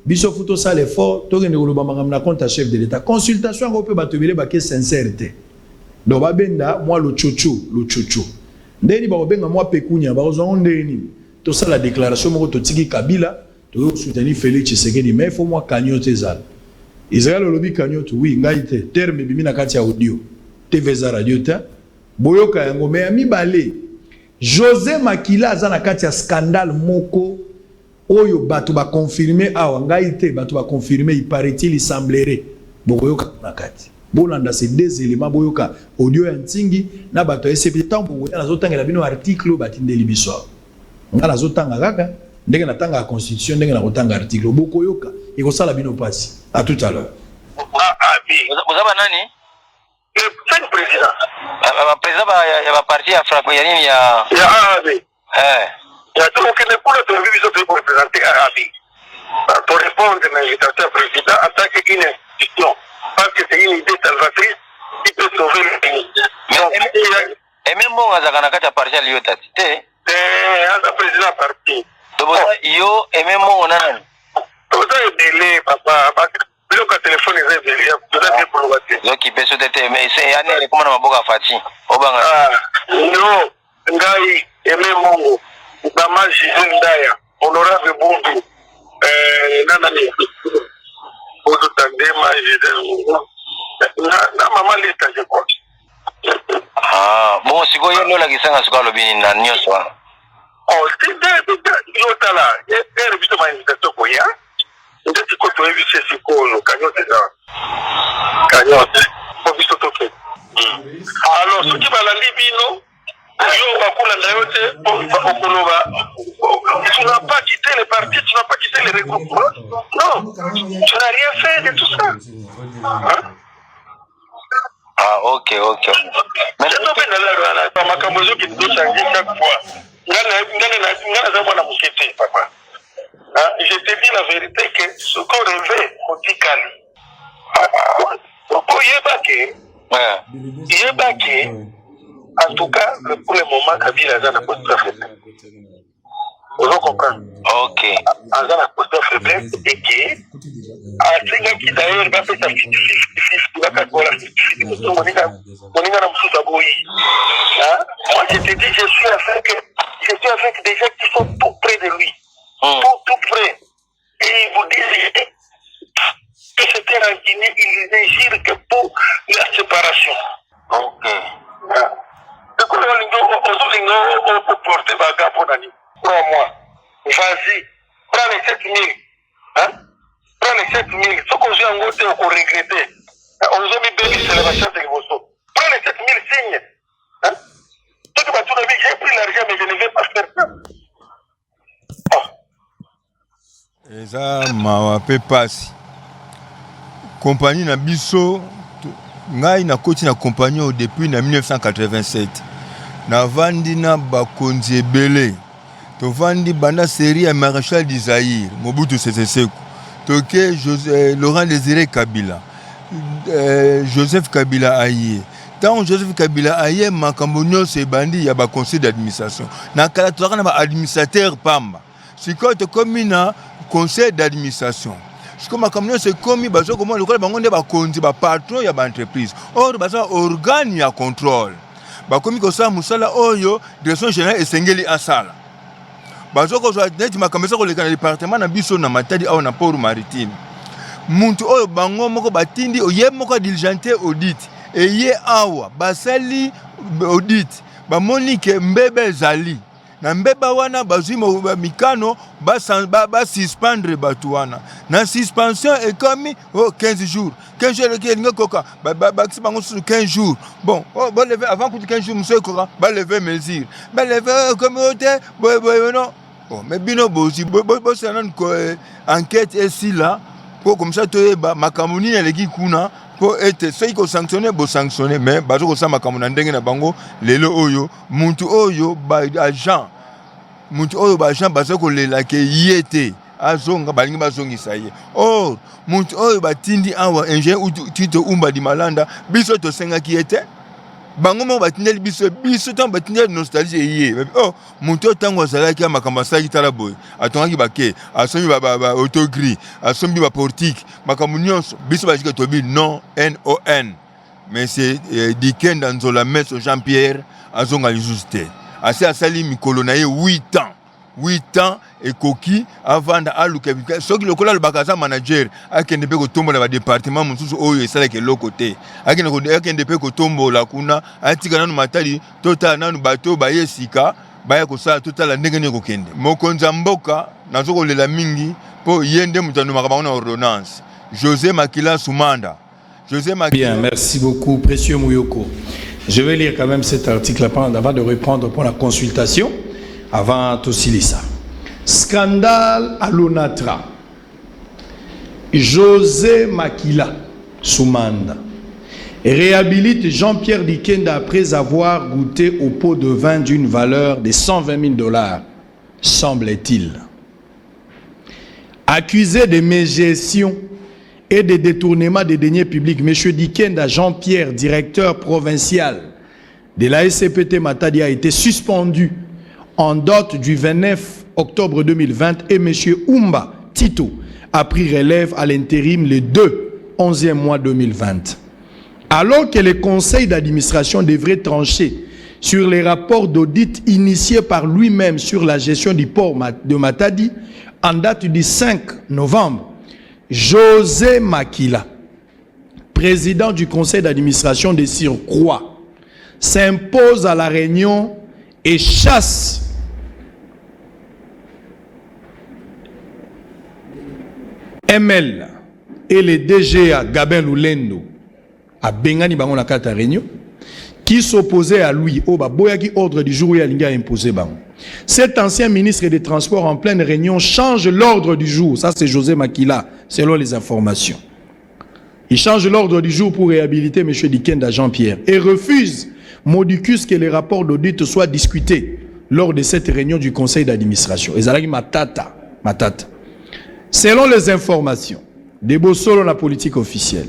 biso futo sala effort tokende koloba makambo na compte à chef de l'état consultation ngo pe bato ebele bake sincérité donc babenda moi le chocho ndeni ba obenga moi pekunya ba ozongo ndeni to ça la déclaration moko to tiki Kabila to soutenir Félix Tshisekedi mais il faut moi cagnotte ezala Israël lobi cagnotte oui ngaite terme bimi na kati ya audio TV za radio ta boyoka yango mais ami balé José Makila aza na kati ya scandale moko oyo bato ba confirmer awa ngaite bato ba confirmer il paraît-il il semblerait boyoka na kati bolanda ces deux éléments boyoka audio ya Ntingi na bato SCP tant pour na zotanga la bino article batindeli biso ngala zotanga kaka ndenge na tanga constitution ndenge na kotanga article bokoyoka ikosala bino pasi à tout à l'heure vous avez nani le président ya parti ya frappe ya nini ya AB ya donc ne pour le vision de représenter AB pour répondre à l'invitation président en tant qu'une institution parce que c'est une idée salvatrice qui peut sauver le pays. Et même bon, à Zaganaka, tu as parti à l'IOTA. Tu es un président parti. Donc, yo, et même bon, on a un. Vous avez délai, papa. Le téléphone est délai. Vous avez pour le voter. Donc, il peut se déterminer. Mais c'est un année, comment on va faire Fati? Non, Ngaï, et même bon, Bama Jizundaya, honorable Boudou, Nanani. Na mama leta je crois. Bon siko yelo la kisanga siko lobini na nyoso. Oh, yota la, ere biso ma invitation ko ya. Ndeti ko to evise siko no kanyote za. Kanyote. Ko biso to fe. Alors, ce qui va la libino, yo bakula na yote okoloba. Tu n'as pas quitté le parti, tu n'as pas quitté le regroupement. Non, tu n'as rien fait de tout ça. Hein? Ah, ok. Mais je ne peux pas dire que je qui doit changer chaque fois. Papa. Je te dis la vérité que ce qu'on rêvait, on dit Kali. En tout cas, pour le moment, Kabila a une posture faible. Vous comprenez? Ok. Il a une posture faible et qui qui d'ailleurs va faire sa moi, je te dis, je suis avec des gens qui sont tout près de lui. Tout près. Et ils vous disent que c'était rancunier, ils n'agissent que pour la séparation. Ok. On porter bagarre pour l'année. 3 mois. Vas-y. Prends les 7 000. Hein? Prends les 7 000. Ce qu'on a en côté, on regrettait. On a mis bébé célébration de Bosso. Prends les 7 000 signes. Hein? Tout le monde, j'ai pris l'argent, mais je ne vais pas faire ça. Eza mawape pasi. Compagnie na biso ngai na koti na compagnie depuis na 1987. Na vandi na bakonzi ebele. To vandi banda série ya Maréchal du Zaïre, Mobutu Sese Seko. Toke Laurent Désiré Kabila. Joseph Kabila aye. Tant Joseph Kabila aye makambo nyonso ebandi ya ba conseil d'administration. Na kala toka na ba administrateur pamba. Sikoyo to komi na conseil d'administration. Sikoyo makambo nyonso ekomi bazo komona lokola bango nde bakonzi ba patron ya ba entreprise. Or baza organe ya contrôle. Bakomi kosala musala oyo direction générale esengeli asala. Bazoko zo net makamesa ko lekana département na biso na Matadi awa na port maritime. Muntu oyo bango moko batindi oye moko diligente audit. Eye awa basali audit. Ba Monique mbebe zali. Na mbeba wana bazimo mikano ba suspendre batu wana. Na suspension ekomi 15 jours. 15 jours ki nga koka ba bango sur 15 jours. Bon, bon lever avant que 15 jours monsieur koka ba lever mesure. Ba lever communauté non. Oh, mais bino bosi bosi nan ko enquête est là pour comme ça to ba makamuni eleki kuna pour être ceux qui sanctionner bo sanctionner mais bazo ko sa makamuna ndenge na bango lelo oyo muntu oyo ba agent bazo ko lela ke yete azonga balingi bazongisa ye oh muntu oyo batindi awa ingénieur ou tito umba di malanda biso to senga ki était bango mo batindeli biso tan batindeli nostalgie yé oh muntu tango zalaki ya makambo saki tala boy atongaki bake asomi ba autogris asomi ba portique makambo nyonso biso bajika tobi non mais c'est Diken dans la messe Jean-Pierre azonga juste assez asali mikolo na ye 8 ans et koki avant d'aluka ce qui le kola le bakaza manager akende pe ko tombo na ba département mususu oyo esala ke lokote akende pe ko tombo la kuna atika nanu matali tota nanu bato ba yesika baya ko sala tota la ndenge ne ko kende mokonza mboka nazoko lela mingi po yende mutanu makaba na ordonnance José Makila Soumanda Bien, merci beaucoup précieux Mouyoko. Je vais lire quand même cet article avant de répondre pour la consultation. Avant Tossilissa. Scandale à l'ONATRA. José Makila Soumanda réhabilite Jean-Pierre Dikenda après avoir goûté au pot de vin d'une valeur de $120,000, semble-t-il. Accusé de mégestion et de détournement des deniers publics, M. Dikenda Jean-Pierre, directeur provincial de la SCPT Matadi, a été suspendu en date du 29 octobre 2020 et M. Umba Tito a pris relève à l'intérim le 11e mois 2020. Alors que le conseil d'administration devrait trancher sur les rapports d'audit initiés par lui-même sur la gestion du port de Matadi, en date du 5 novembre, José Makila, président du conseil d'administration de Surcroît, s'impose à la réunion et chasse ML et le DGA Gabin Lulendo à Bengani Bango na kata réunion qui s'opposait à lui au Baboyaki ordre du jour où il a imposé Bango. Cet ancien ministre des Transports en pleine réunion change l'ordre du jour. Ça c'est José Makila selon les informations. Il change l'ordre du jour pour réhabiliter M. Dikenda Jean-Pierre et refuse modicus que les rapports d'audit soient discutés lors de cette réunion du conseil d'administration. Ezalaki matata. Selon les informations, des Bossolo la politique officielle,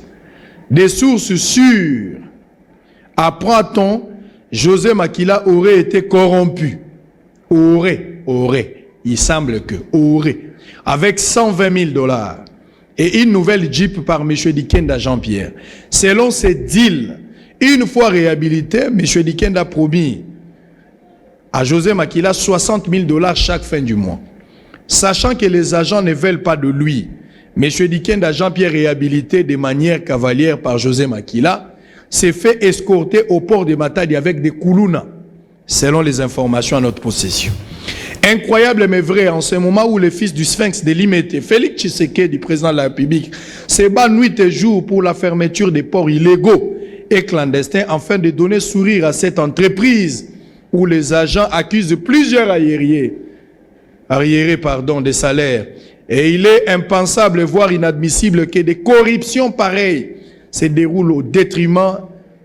des sources sûres, apprend-on, José Makila aurait été corrompu. Aurait. Il semble que, aurait. Avec $120,000 et une nouvelle Jeep par M. Dikenda Jean-Pierre. Selon ces deals, une fois réhabilité, M. Dikenda a promis à José Makila $60,000 chaque fin du mois. Sachant que les agents ne veulent pas de lui, M. Dikenda Jean-Pierre réhabilité de manière cavalière par José Makila s'est fait escorter au port de Matadi avec des koulouna, selon les informations à notre possession. Incroyable mais vrai, en ce moment où le fils du Sphinx de Limete, Félix Tshisekedi, du président de la République, se bat nuit et jour pour la fermeture des ports illégaux et clandestins afin de donner sourire à cette entreprise où les agents accusent plusieurs arriérés des salaires. Et il est impensable, voire inadmissible, que des corruptions pareilles se déroulent au détriment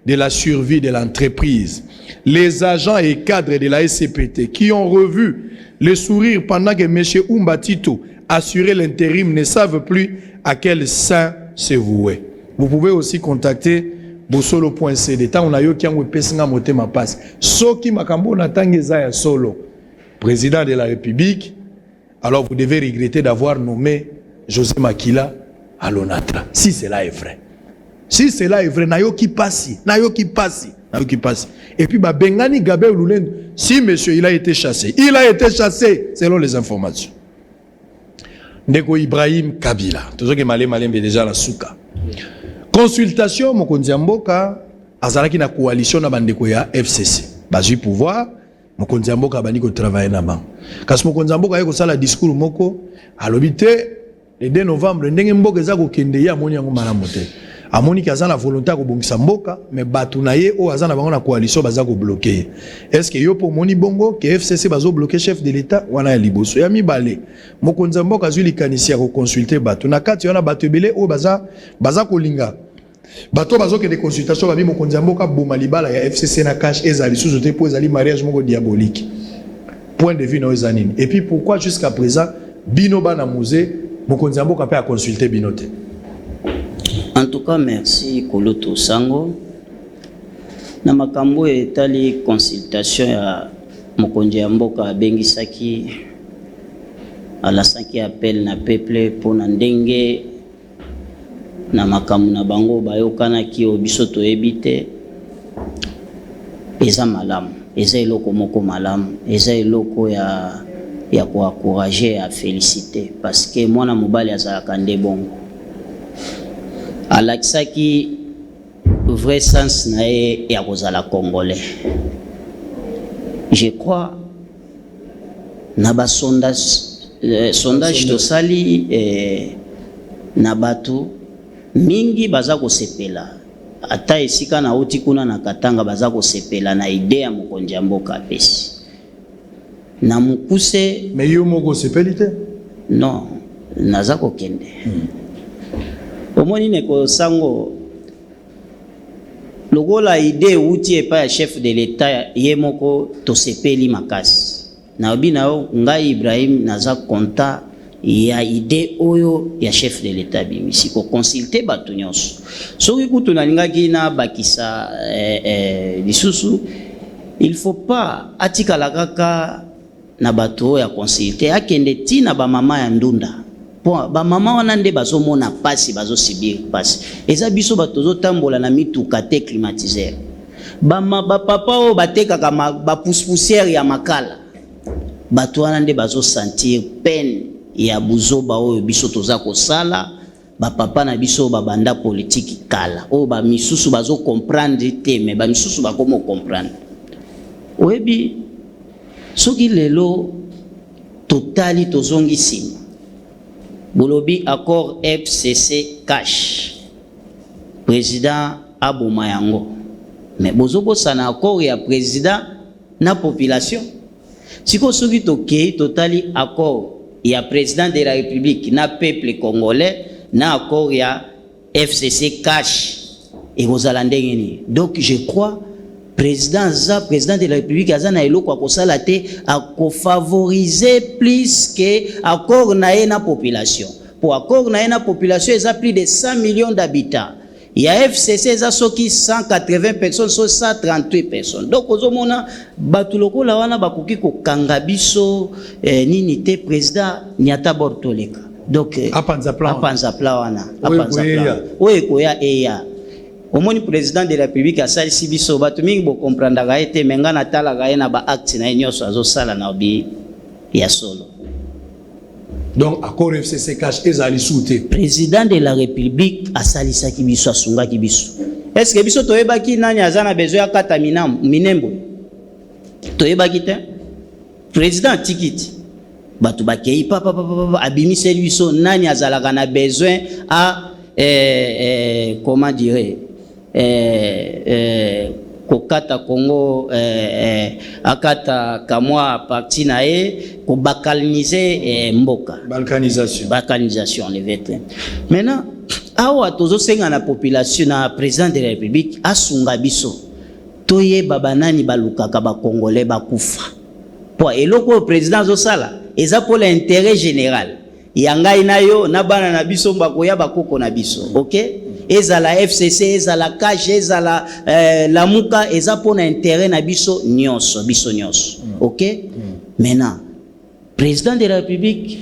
de la survie de l'entreprise. Les agents et cadres de la SCPT qui ont revu le sourire pendant que M. Umba Tito assurait l'intérim ne savent plus à quel sein se vouer. Vous pouvez aussi contacter bosolo.cd. Tant on a eu qui a pessinga moté ma passe. Soki makambo na tangeza solo. Président de la République, alors vous devez regretter d'avoir nommé José Makila à l'ONATRA. Si cela est vrai. Si cela est vrai, nayo qui passe. Et puis, Bengani Gabel Loulen, si monsieur, il a été chassé, selon les informations. Ndeko Ibrahim Kabila, toujours que Malem déjà la souka. Consultation, Mokonzi Mboka, azalaki na coalition na bandeko ya FCC. Bazui pouvoir, Mokonzi Mboka bani ko travailler na bango. Kasi Mokonzi Mboka yeko sala discours moko, alobite le 2 novembre ndenge Mboka za ko kende ya moni yango malamu te. amoni kaza na volonté ko bongisa mboka mais batu na ye o azana bango na coalition baza ko bloquer. Est-ce que yo pour moni bongo que FCC bazo bloquer chef de l'état wana ya liboso ya mibale mokonzi mboka azuli kanisi ko consulter batu na kati yana batu ebele o baza ko linga bato bazo ke des consultations babi mokonzi mboka boma libala ya FCC na cash ezali sous te po ezali mariage moko diabolique. Point de vue na ezanini. Et puis pourquoi jusqu'à présent bino bana musée mokonzi mboka pa consulter binote. En tout cas, merci Koloto Sango. Na makambo etali consultation ya mokonzi mboka bengisaki à la 5e appel na peuple pour na ndenge na makambo na bango bayokana ki obiso to ebite eza malamu eza eloko moko malamu eza eloko ya ko encourager ya féliciter parce que mwana mobali azalaka nde bongo alakisaki vrai sens na ye ya kozala congolais. Je crois na ba sondage tosali na bato mingi baza kosepela ata esika na uti kuna na Katanga baza kosepela na idea ya mokonzi ya mboka apesi na mukuse. Mais yo moko sepeli te? Non, naza kokende. Omoni neko sango logola idée uti epa ya chef de l'état ye moko tosepeli makasi na obina o ngai Ibrahim naza konta ya idée oyo ya chef de l'état bimisi ko consulter batu nyonso soki kutu na lingaki na bakisa lisusu il faut pas atikala kaka na batu ya consulter akende tina ba mama ya ndunda po ba mama wana nde bazomona pasi bazosibir pasi eza biso batozo tambola na mituka te climatiseur ba papa o batekaka ba poussière ya makala batu wana nde bazo sentir peine ya buzoba oyo biso toza kosala ba papa na biso ba banda politique kala o ba misusu bazo comprendre te mais ba misusu ba komo comprendre oyebi soki lelo totali tozongi sima bolobi accord FCC cash président aboma yango mais bozoko sana accord ya président na population siko soki tokei totali accord ya président de la République na peuple congolais na accord ya FCC cash et kozala ndenge ni. Donc je crois président de la République azana eloko akosala te akofavoriser plus que accord na ye na population. Pour accord na ye na population eza plus de 100 millions d'habitants. Ya FCC eza soki 180 personnes so 138 personnes. Donc ozomona batu lokola wana bakoki kokanga biso nini te président Nyata Bortoleka. Donc apanza plan wana apanza plan. Oye koya eya. Omoni président de la République asalisi biso bato mingi bo comprendre ga ete menga na tala ga na ba acte na nyonso azosala na obi ya solo. Donc accord FCC cash ezali souté président de la République asalisaki biso asungaki biso. Est-ce que biso toyebaki nani azana besoin ya kata minembo toyebaki te président tikiti bato bakei papa abimiseli biso nani azalaka na besoin à comment dire kokata Congo akata kamwa parti na e ko balkaniser mboka balkanisation le vetin. Maintenant awa tozo senga na population na président de la République asunga biso toye babanani balukaka ba congolais bakufa po eloko président zo sala eza pour l'intérêt général yangai na yo na bana na biso bakoya bakoko na biso OK ezala FCC ezala cash ezala lamuka eza pour l'intérêt na biso nyonso OK maintenant président de la République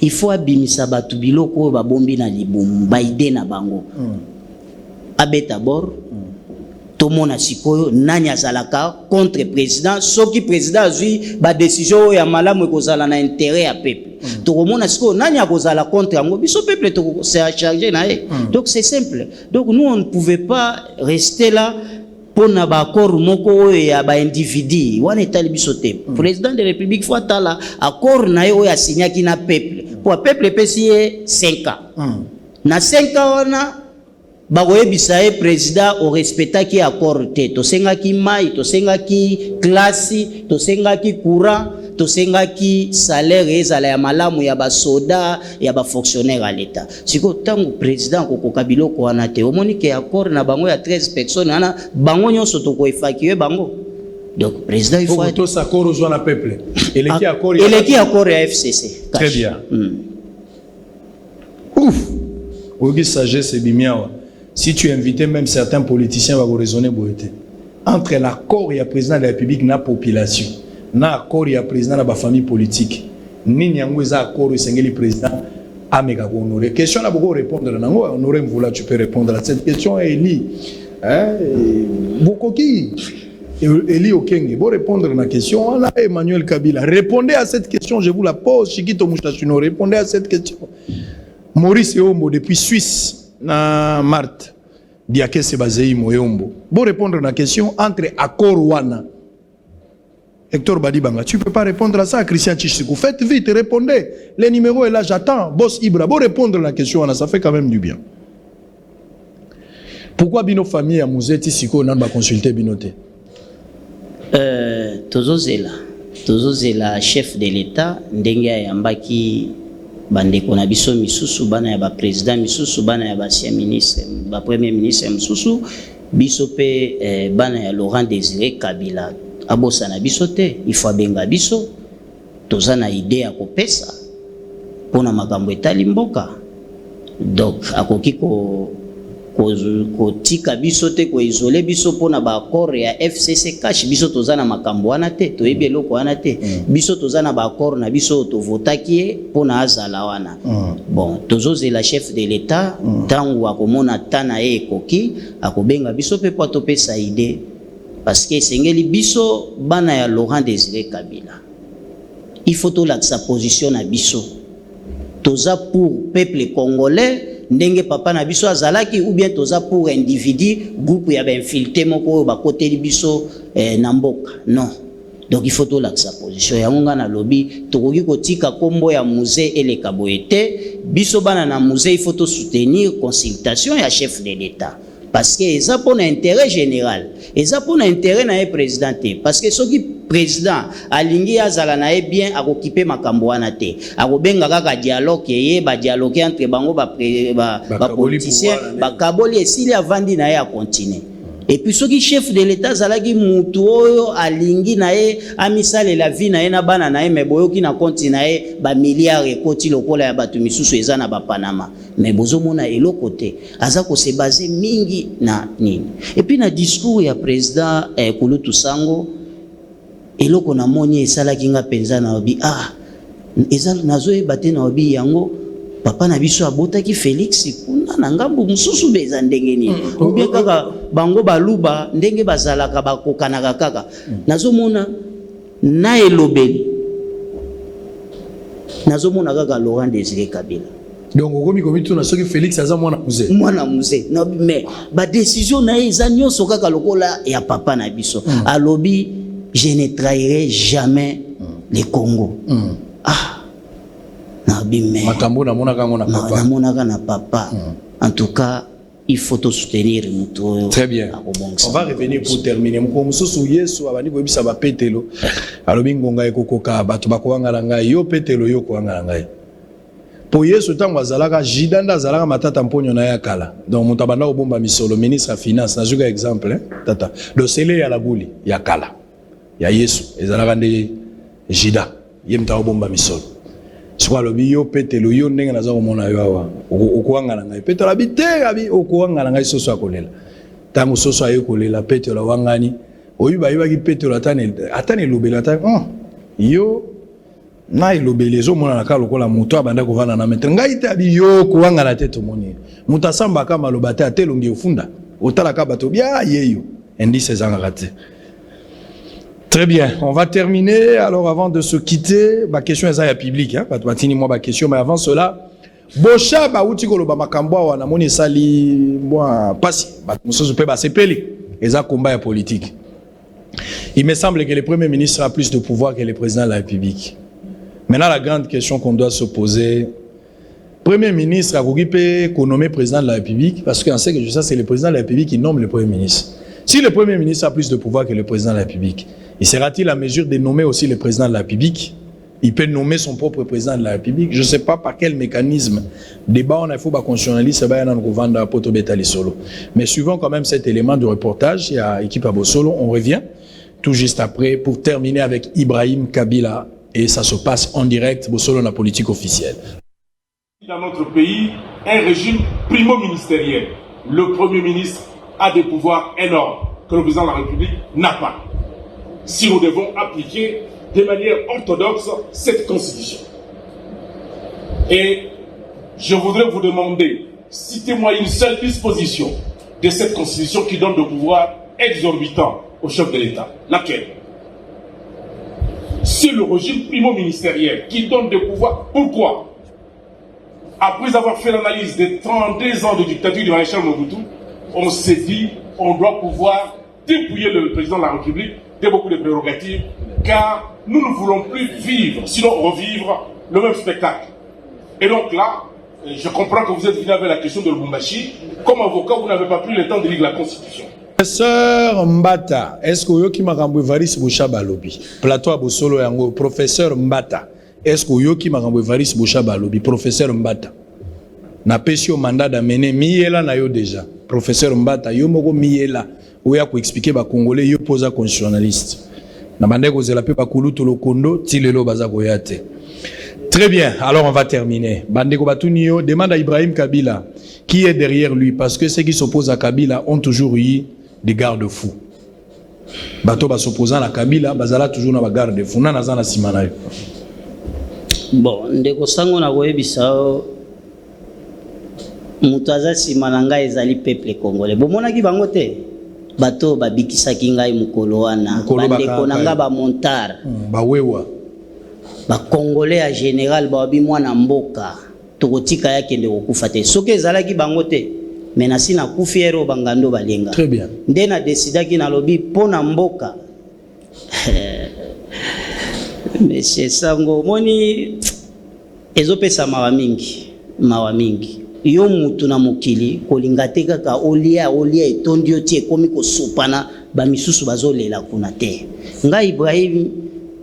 il faut abimisa batu biloko ba bombi na libumu baide na bango abeta bor tomona sikoyo nani azalaka contre président soki président azui ba décision ya malamu ekozala na intérêt ya peuple tokomona sikoyo nani akozala contre yango biso peuple to se charger na ye. Donc c'est simple. Donc nous on ne pouvait pas rester là pour na ba accord moko ya ba individu wana etali biso te. Président de la République faut atala accord na yo ya signaki na peuple pour peuple pesi 5 ans na 5 ans wana bakoyebisa ye président orespectaki accord te, tosengaki mai, tosengaki klasi, tosengaki courant, tosengaki salaire ezala ya malamu ya basoda ya bafonctionnaire à l'état. Siko tango président kokoka biloko wana te, omoni ke accord na bango ya 13 personnes wana bango nyonso tokoefakue bango. Donc président il faut tout ça accord aux joie peuple. Et les accord ya FCC. Très bien. Ouf. Ogi sagesse et bimiawa. Si tu invitais même certains politiciens à raisonner entre l'accord et le président de la République na population, na accord et le président de la famille politique, ni nyango za accord et le président a méga honoré. Question à beaucoup répondre là. Honoré Mvoula, tu peux répondre à cette question. Eli, beaucoup qui Eli Okenge, bon répondre à la question. Là, Emmanuel Kabila, répondez à cette question. Je vous la pose. Chikito Moustachuno, répondez à cette question. Maurice Eombo depuis Suisse. Na Marthe Diake Sebazei Moyombo. Bon répondre à la question entre accord wana. Hector Badibanga, tu peux pas répondre à ça, Christian Tchichikou. Faites vite, répondez. Les numéros est là, j'attends. Boss Ibra, bon répondre à la question wana, ça fait quand même du bien. Pourquoi bino famille à Mouzeti Siko n'a pas consulté binoté? Tozozela chef de l'État ndenga yambaki bandeko na biso misusu bana ya ba président misusu bana ya ba ministre ba premier ministre misusu biso pe bana ya Laurent Désiré Kabila abosa na biso te, il faut benga biso toza na idée ya kopesa pona makambo etali mboka. Donc akoki ko tika biso te ko isoler biso pona ba accord ya FCC cash biso toza na makambo wana te, toyebi eloko wana te. Biso toza na ba accord na biso to votaki pona azala wana. Bon, tozozela chef de l'État tangu akomona tana ye ekoki akobenga biso pe po topesa idée parce que sengeli biso bana ya Laurent Désiré Kabila. Il faut to la sa position na biso. Toza pour peuple congolais ndenge papa na biso azalaki ou bien toza pour individu groupe ya ba infiltré moko ba côté biso na mboka. Non. Donc il faut to la sa position ya ngonga na lobby tokoki kotika kombo ya musée eleka boyete biso bana na musée il faut to soutenir consultation ya chef de l'État parce que eza pour intérêt général, eza pour intérêt na président parce que soki président alingi azala na bien akokipe makambo wana te akobenga kaka dialogue ye ba dialogue entre bango ba politiciens ba kaboli esili avandi na ye a continuer. Et puis soki chef de l'État zalaki mutu oyo alingi na ye amisale la vie na ye na bana na ye me boyoki na konti na ye ba milliards ekoti lokola ya batu misusu eza na ba Panama mais bozomona eloko te aza ko se baser mingi na nini. Et puis na discours ya président Kulutu Sango eloko na moni esalaki nga penza na obi eza nazoyeba te na obi yango papa na biso abotaki Félix kuna na ngambu mususu beza ndenge nini obi kaka bango baluba ndenge bazalaka bakokanaka kaka nazomona na elobeli nazomona kaka Laurent Désiré Kabila. Donc okomi komito na soki Félix aza mwana musée no mais ba décision na eza nyonso kaka lokola ya papa na biso alobi je ne trahirai jamais le Congo. Makambo na monaka na papa. Na monaka na papa. En tout cas, il faut te soutenir. Très bien. On va revenir pour terminer. Mkomususu Yesu abandi ko bisa ba petelo. Alobi ngonga ekokoka batu bakoanga ngai yo petelo yo koanga ngai. Po Yesu tango azalaka jidanda azalaka matata mponyo na yakala. Donc mutabanda obomba misolo ministre ya finance na juga exemple tata. Do sele ya labuli yakala. Ya Yesu ezalaka nde jida yemta obomba misolo. Soit le bio petelo yo ndenge naza komona yo awa okuanga na ngai petelo abitega bi okuanga na ngai soso akolela tango soso ayo kolela petelo wangani oyiba yiba ki petelo atane lobela atane yo na ilobele zo mona na kalo kola muto abanda kovana na metre ngai te abi yo kuanga na tete moni mutasamba kama lobata atelongi ofunda otala ka bato bia yeyo indice ezanga raté. Très bien, on va terminer. Alors avant de se quitter, ma question est à public, hein, pas moi ma question, mais avant cela, Bocha ba uti koloba makambo wana moni sali moi pasi, ba musoso pe ba sepeli, eza combat politique. Il me semble que le Premier ministre a plus de pouvoir que le président de la République. Maintenant la grande question qu'on doit se poser, Premier ministre a occupé qu'on nomme président de la République, parce qu'on sait que ça, c'est le président de la République qui nomme le Premier ministre. Si le Premier ministre a plus de pouvoir que le président de la République, il sera-t-il à mesure de nommer aussi le président de la République? Il peut nommer son propre président de la République. Je ne sais pas par quel mécanisme. Débat, on a fait constitutionnaliste, mais suivant quand même cet élément du reportage, il y a équipe à Bossolo, on revient tout juste après pour terminer avec Ibrahim Kabila et ça se passe en direct, Bossolo, la politique officielle. Dans notre pays, un régime primo-ministériel. Le Premier ministre a des pouvoirs énormes que le président de la République n'a pas. Si nous devons appliquer de manière orthodoxe cette constitution. Et je voudrais vous demander, citez-moi une seule disposition de cette constitution qui donne de pouvoir exorbitant au chef de l'État. Laquelle? C'est le régime primo-ministériel qui donne des pouvoirs. Pourquoi? Après avoir fait l'analyse des 32 ans de dictature du maréchal Mobutu, on s'est dit on doit pouvoir dépouiller le président de la République de beaucoup de prérogatives, car nous ne voulons plus vivre, sinon revivre le même spectacle. Et donc là, je comprends que vous êtes venu avec la question de Lubumbashi. Comme avocat, vous n'avez pas pris le temps de lire la Constitution. Professeur Mbata, est-ce que vous avez Evariste Bouchaba Lobi? Plateau à Bossolo Yango, professeur Mbata, est-ce que vous avez Evariste Bouchaba Lobi? Professeur Mbata. Na pesio mandat d'amener Miela na yo déjà. Professeur Mbata, yo moko Miela. Ou ya ko expliquer ba Congolais yo posa constitutionnaliste. Na bande ko zela pe ba kulutu lokondo tilelo baza koyate. Très bien, alors on va terminer. Bande ko batunio demande à Ibrahim Kabila qui est derrière lui parce que ceux qui s'opposent à Kabila ont toujours eu des garde-fous. Bato ba s'opposant à Kabila bazala toujours na ba garde-fous na nazana simana. Bon, ndeko sango na koyebisa mutaza simana ngai ezali peuple congolais. Bomonaki bango te. Bato babikisaki ngai mukolo wana. Bandeko na nga ba montar. Bawewa. Ba congolais en général ba bi mwana mboka. Tokotika yake nde kokufa te. Soki ezalaki bango te. Menasi na kufiero bangando balenga. Très bien. Nde na decidaki na lobi pona mboka. Monsieur Sango moni ezopesa mawa mingi. Yo mutu na mokili kolinga te kaka olia etondi yo tie komi kosopana ba misusu bazolela kuna te. Ngai Ibrahim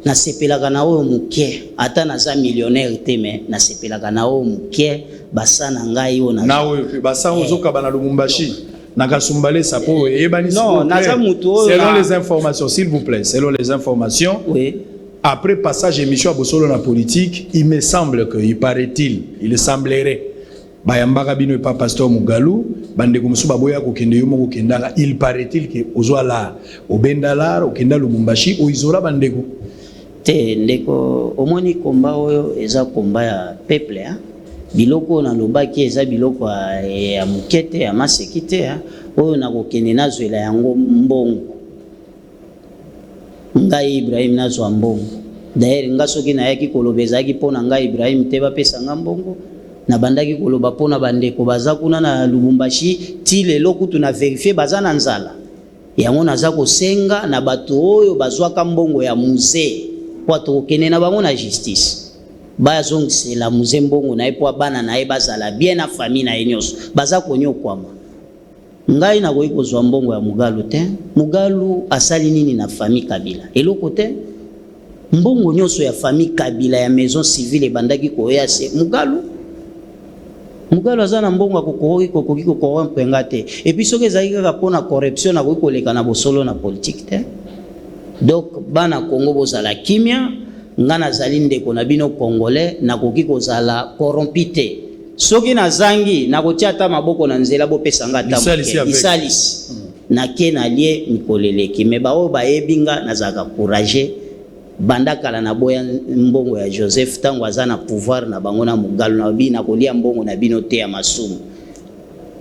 nasepelaka na oyo muke ata naza millionnaire te me nasepelaka na oyo muke basana ngai yo na oyo basa ozoka bana Lubumbashi na Kasumbale sapo ebani. Non, naza mutu oyo selon les informations s'il vous plaît, selon les informations. Oui. Après passage émission à Bossolo na politique, il me semble que il semblerait Bayambaka bino et pas pasteur Mugalu, bande kumusu baboya kokende yo moko kendala, il paraît-il que ozwala obendalar okenda Lubumbashi o izola bandeko te ndeko omoni komba oyo eza komba ya peuple hein. Biloko na lobaki eza biloko ya mukete ya masekite oyo na kokende nazwela yango mbongo. Ngai Ibrahim nazwa mbongo. D'ailleurs nga soki na yaki kolobezaki pona ngai Ibrahim te bapesa nga mbongo. Na bandaki koloba pona bandeko baza kuna na Lubumbashi ti lelo kutu na vérifier baza na nzala. Yango naza kosenga na bato oyo bazwaka mbongo ya musée kwa tokene na bango na justice. Bazongisela musée mbongo na epo bana na bazala bien na famille na enyoso. Baza konyo kwama. Ngai na koyi kozwa mbongo ya Mugalu te. Mugalu asali nini na famille Kabila? Eloko te. Mbongo nyoso ya famille Kabila ya maison civile bandaki koya se Mugalu azana mbongo akokoki corrompre ngate. Et puis soki ezali kaka pona corruption na koki koleka na bosolo na politique te. Donc bana Congo bozala kimia, ngana zali ndeko na bino congolais na koki kozala corrompite. Soki na zangi na kotia ata maboko na nzela bopesa ngata isalisi. Na ke na lie mikoleleki me bao bayebinga nazaka courage. Bandakala na boya mbongo ya Joseph tango azana pouvoir na bango na Mugalu na bina kolia mbongo na bino te ya masumu.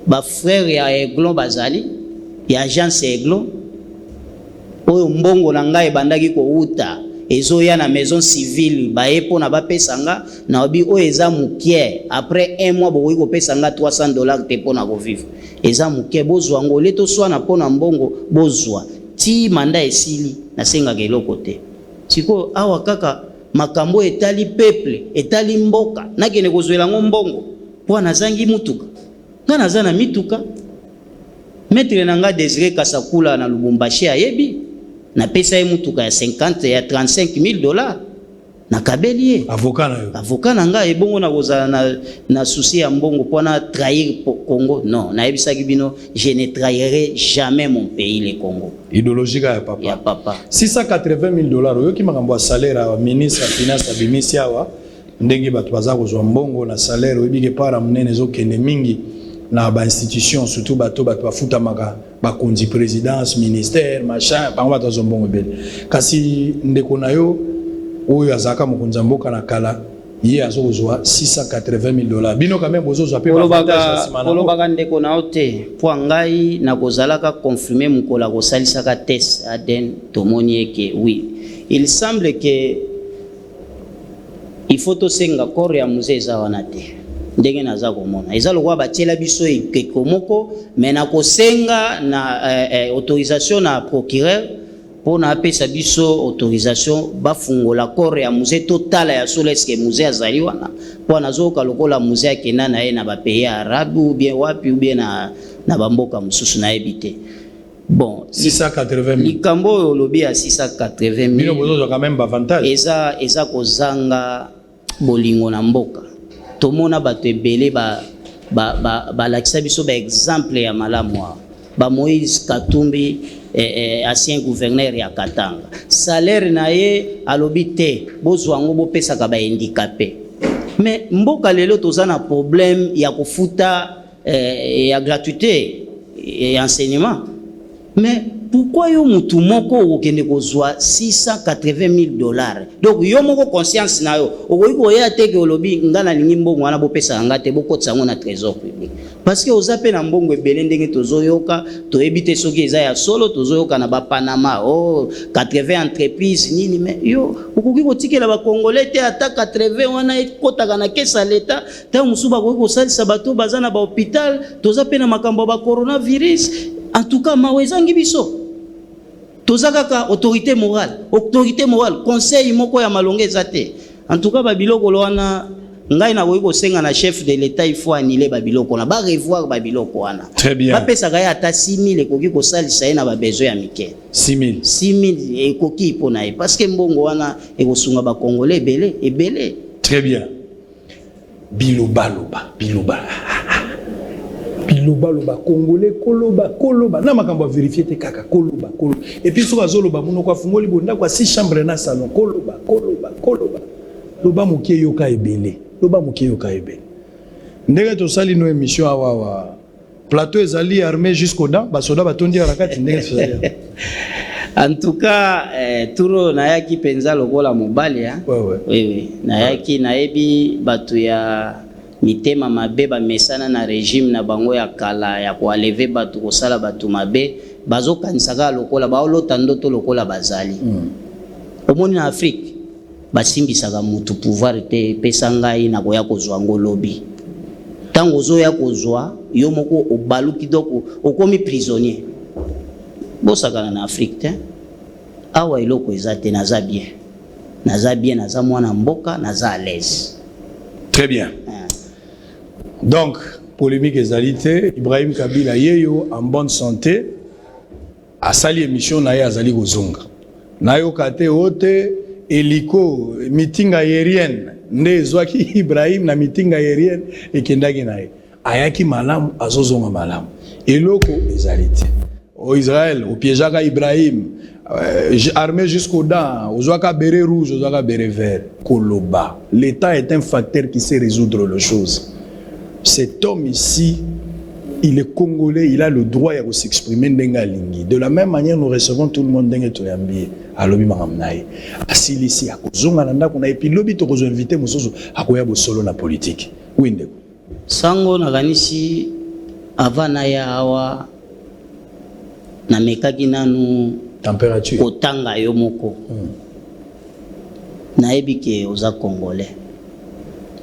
Ba frère ya Eglon bazali ya agence Eglon oyo mbongo na ngai bandaki ko uta ezoya na maison civile baepo na bapesa nga na obi oyo eza mukie après un mois bokoki kopesa nga $300 te pona ko vivre eza mukie bozwa ngo leto swana pona mbongo bozwa ti manda esili na senga keloko te. Siko awa kaka makambo etali peuple etali mboka nakene kozwela ngo mbongo po nazangi mutuka nga naza na mituka maître nanga Désiré Kasakula na Lubumbashi ayebi na pesa ye mutuka ya 50 ya $35,000 na kabeli avocat nanga ebongo na kozala na souci ya mbongo po na trahir Congo. Non, na yebisaki bino, je ne trahirai jamais mon pays, le Congo. Idéologique ya papa. $680,000 oyoki makambo ya salaire ya ministre ya finance abimisi awa ndenge bato baza kozwa mbongo na salaire oyebike para munene ezokende mingi na ba institution, surtout bato bafutamaka bakonzi présidence ministère machin bango bato bazwa mbongo ebele kasi ndeko na yo oyo azaka mokonzi mboka na kala ye azokozwa $680,000 bino quand même bozozwa pe kolobaka ndeko na ote po ngai na kozalaka confirmer mukola kosalisaka test aden tomoni eke oui il semble que il faut tosenga corps ya musée eza wana te ndenge naza komona eza lokwa batiela biso ekeko moko mais na kosenga na autorisation na procureur pour na apesa biso autorisation bafungola corps ya musée total ya solo eske musée azali wana po nazoka lokola musée akenda na ye na ba pays arabe ou bien wapi ou bien na bamboka mususu na ebite. Bon, 680,000 likambo oyo olobi ya 680,000 bino bozozwa quand même avantage eza kozanga bolingo na mboka. Tomona bato ebele balakisa biso ba exemple ya malamu awa ba Moïse Katumbi ancien gouverneur ya Katanga salaire na ye alobi te bozwa ngo bopesaka ba handicapé mais mboka lelo toza na problème ya kofuta ya gratuité et enseignement. Mais pourquoi yo mutu moko okende kozwa $680,000? Donc yo moko conscience na yo okoyiko ya teke olobi ngana lingi mbongo wana bopesa ngate bokotsa ngo na trésor public parce que ozape na mbongo ebele ndenge tozoyoka toyebite soki eza ya solo tozoyoka na ba Panama 80 entreprises nini mais yo okoki kotikela ba congolais te ata 80 wana ekotaka na kesa leta ta musuba ko kosalisa bato baza na ba hôpital tozape na makambo ba coronavirus. En tout cas, mawezangi biso. Tozaka autorité morale, conseil moko ya malonge zate. En tout cas, babiloko loana ngai na koyiko senga na chef de l'état il faut annuler babiloko na ba revoir babiloko wana. Très bien. Ba pesa ga ata 6,000 ekoki ko salisa na ba besoin ya mike. 6,000 ekoki pona e parce que mbongo wana ekosunga ba congolais ebele. Très bien. Biloba. Biloba congolais koloba na makambo vérifier te kaka koloba et puis soka zoloba muno kwa fungoli bonda kwa 6 chambres na salon koloba loba mukie yoka ebele ndenge to sali no émission awa plateau ezali armé jusqu'au dents basoda batondi rakati ndenge tosali. En tout cas turo nayaki penza lokola mobali ya oui nayaki nayebi batu ya mitema mabe bamesana na régime na bango ya kala ya koaleve batu kosala batu mabe bazokanisaka lokola baolota ndoto lokola bazali. Omoni na Afrique basimbisaka mutu pouvoir te pesa ngai na koya kozwa ngolobi tango zoya kozwa yo moko obaluki doko okomi prisonnier bosakana na Afrique te awa iloko ezate naza bien naza mwana mboka naza à l'aise. Très bien. Donc, polémique ezalité, Ibrahim Kabila yeyo en bonne santé, a sali émission na ye azali kozonga. Na yo kate ote eliko meeting aérienne nde zwaki Ibrahim na meeting aérienne ekendaki na ye. Ayaki malamu azozonga malamu. Eloko ezalité. Au Israël, au piégeaka Ibrahim, armé jusqu'aux dents, aux ouaka béret rouge, aux ouaka béret vert, koloba. L'État est un facteur qui sait résoudre les choses. Cet homme ici, il est congolais, il a le droit de s'exprimer de la même manière, nous recevons tout le monde dans Toyambi, à l'obi maramnaï. Asili ici, à Kozonga, et puis l'obi to kozo invité Mososo, à Koyabo solo na politique. Oui, ndeko. Sango naganisi avanaya awa na mekaki nanu température kotanga yo moko. Nayebi ke oza congolais.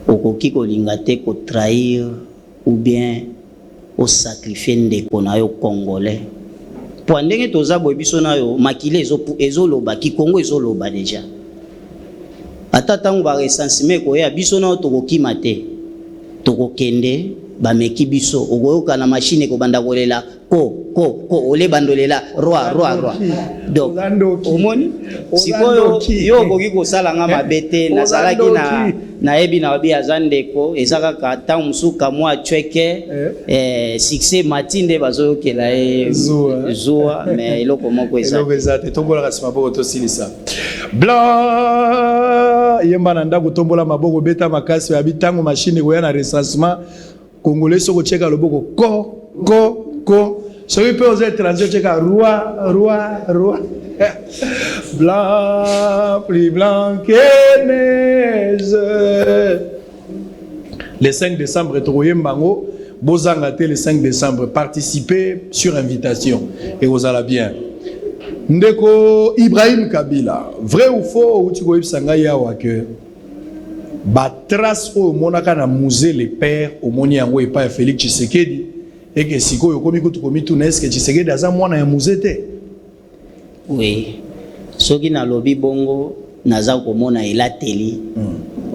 Okoki kolinga te ko trahir ou bien au sacrifier ndeko na yo congolais. Po ndenge toza boye biso na yo makile ezoloba ki Congo ezoloba déjà. Ata tango ba recensement ko ya biso na to kokima te. tokokende bameki biso okoyoka na machine kobanda kolela ko ole bandolela roi donc omoni sikoyo yo okoki kosala nga mabete nazalaki na yebi na babi azandeko ezaka ka temps musuka mwa chweke succès matinde bazoyokela zuwa mais eloko moko eza te tombola kasi maboko tosilisa blanc yemba na ndako tombola maboko beta makasi ya bitango machine koya na recensement congolais soko cheka loboko ko soki pe oza étranger cheka roi blanc plus blanc que neige. Le 5 décembre tokoyembango bozanga te le 5 décembre participer sur invitation et vous allez bien. Ndeko Ibrahim Kabila, vrai ou faux, ou tu vois yawa que ba trace au monaka na musée les pères au moni yango et pas Félix Tshisekedi et que siko yokomi kutu komi tout n'est-ce que Tshisekedi aza mwana ya musée te. Oui. Soki na lobi bongo naza komona elateli.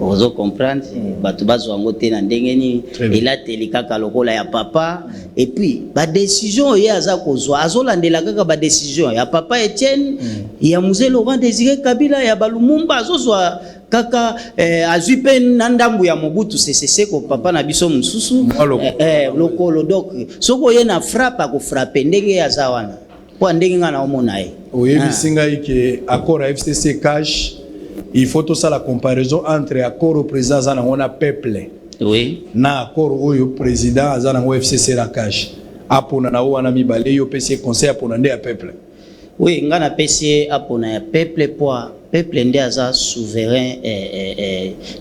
Ozo comprendre batu bazo yango te na ndenge ni elateli kaka lokola ya papa et puis ba décision ye aza kozwa azolandela kaka ba décision ya papa Etienne ya musée Laurent Désiré Kabila ya Balumumba azozwa kaka azupe na ndambu ya Mobutu Sese ko papa na biso mususu lokolo donc soko ye na frappe ko frappe ndenge ya zawana kwa ndenge ngana omona ye oyebi singa ike accord à FCC cash. Il faut tout ça la comparaison entre accord au président Zanangona peuple. Oui. Na accord au président Zanango FCC la cash. Apona na wana mibale yo PC conseil apona nde ya peuple. Oui, ngana PC apona ya peuple pour peuple nde aza souverain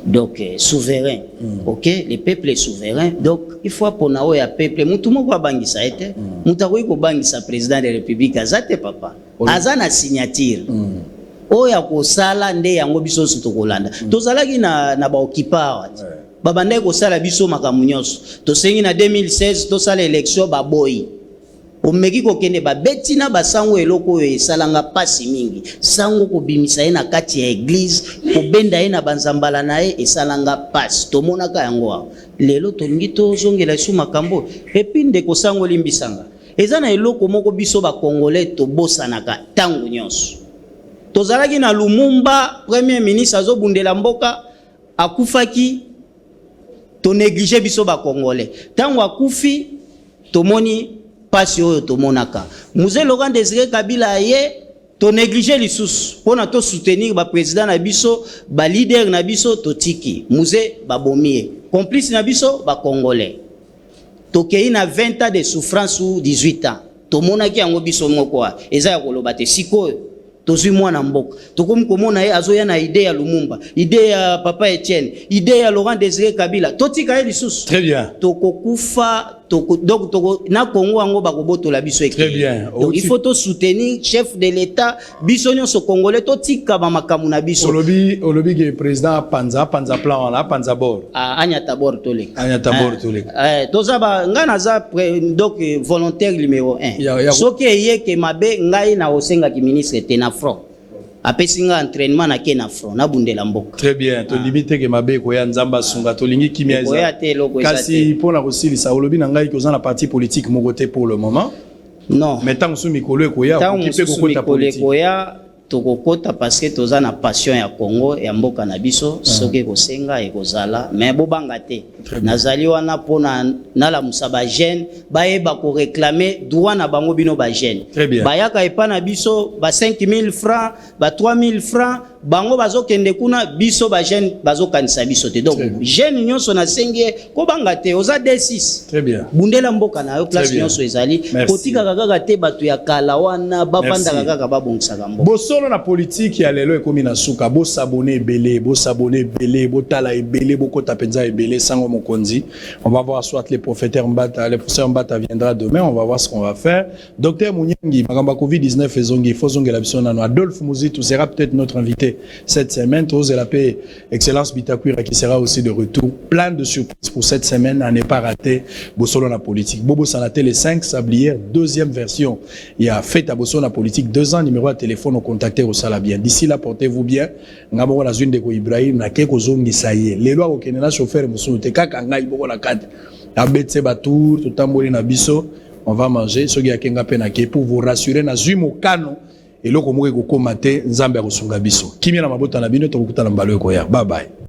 donc souverain. OK, le peuple est souverain. Donc il faut apona o ya peuple. Mutu moko abangisa ete. Mutakoyi ko bangisa président de la République azate papa. Azana signature. Oya kosala nde yango biso tokolanda tozalaki na ba occupant babandai kosala biso makambo nyonso tosengi na 2016 tosala élection baboyi omeki kokende babeti na basango eloko oyo esalanga pasi mingi sango kobimisa ye na kati ya église kobenda ye na banzambala na ye esalanga pasi tomonaka yango lelo tolingi tozongela su makambo epi ndeko sango limbisanga eza na eloko moko biso bakongolais tobosanaka ntango nyonso. Tozalaki na Lumumba, premier ministre azobundela mboka akufaki to négliger biso ba congolais. Tango akufi tomoni pasi oyo tomonaka. Musée Laurent Désiré Kabila ye to négliger lisusu pona to soutenir ba président na biso, ba leader na biso totiki. Musée ba bomie. Complice na biso ba congolais. Tokei na 20 ans de souffrance ou 18 ans. Tomonaki yango biso moko eza ya koloba te sikoyo. Tozui mwana mboka tokomi komona ye azoya na idée ya Lumumba, idée ya papa Etienne, idée ya Laurent Désiré Kabila totika ye lisusu. Très bien. Tokokufa donc na Congo yango bakobotola biso ekili. Très bien. Donc il faut to soutenir chef de l'état biso nyonso congolais totika ba makamu na biso. Olobi ke président panza plan wala panza bor. Anya tabor tolek. Anya tabor tolek. Tozaba ngana za donc volontaire numéro 1. Soki ye ke mabe ngai na osenga ki ministre tena front. Apesinga entraînement na kena front na bundela mboka. Très bien, to limite ke mabe ko ya nzamba sunga to lingi kimia eza. Kasi pona kosilisa olobi na ngai ko za na parti politique mogote pour le moment. Non. Mais tant sou mikolo ko ya ko kipe ko kota politique. Tokokota parce que toza na passion ya Congo ya mboka na biso soki kosenga ekozala mais bobanga te nazali wana pona nala musaba jeune bayeba ko réclamer droit na bango bino ba jeune bayaka epa na biso ba 5000 francs ba 3000 francs bango bazokende kuna biso ba jeune bazokanisa biso te donc jeune nyonso na sengi ko banga te oza D6 très bien bundela mboka na yo place nyonso ezali kotika kaka te batu ya kala wana bafanda kaka babongisa mboka solo na politique ya lelo ekomi na suka bo s'abonner belé bo tala ebele bo kota penza ebele sango mokonzi. On va voir soit le professeur Mbata viendra demain, on va voir ce qu'on va faire. Docteur Mounyangi magamba Covid-19 ezongi fozongi la biso nano Adolphe Muzitu sera peut-être notre invité cette semaine. Tose la paix Excellence Bitakwira qui sera aussi de retour. Plein de surprises pour cette semaine à ne pas rater bo solo na politique. Bobo Sanaté les 5 sablières deuxième version. Il y a fait à Bosso na politique 2 ans numéro de téléphone au contact au Salabien. D'ici là, portez-vous bien. Ngabo la zone de Ibrahim na keko zongi saye. Les lois au Kenya chauffeur musuno te kaka ngai boko na kati abetse batour totamboli na biso on va manger soki akenga pe na ke pour vous rassurer na zui mokano eloko moko ekokoma te nzambe akosunga biso kimia na mabota na bino tokokutana mbalo ekoya bye bye.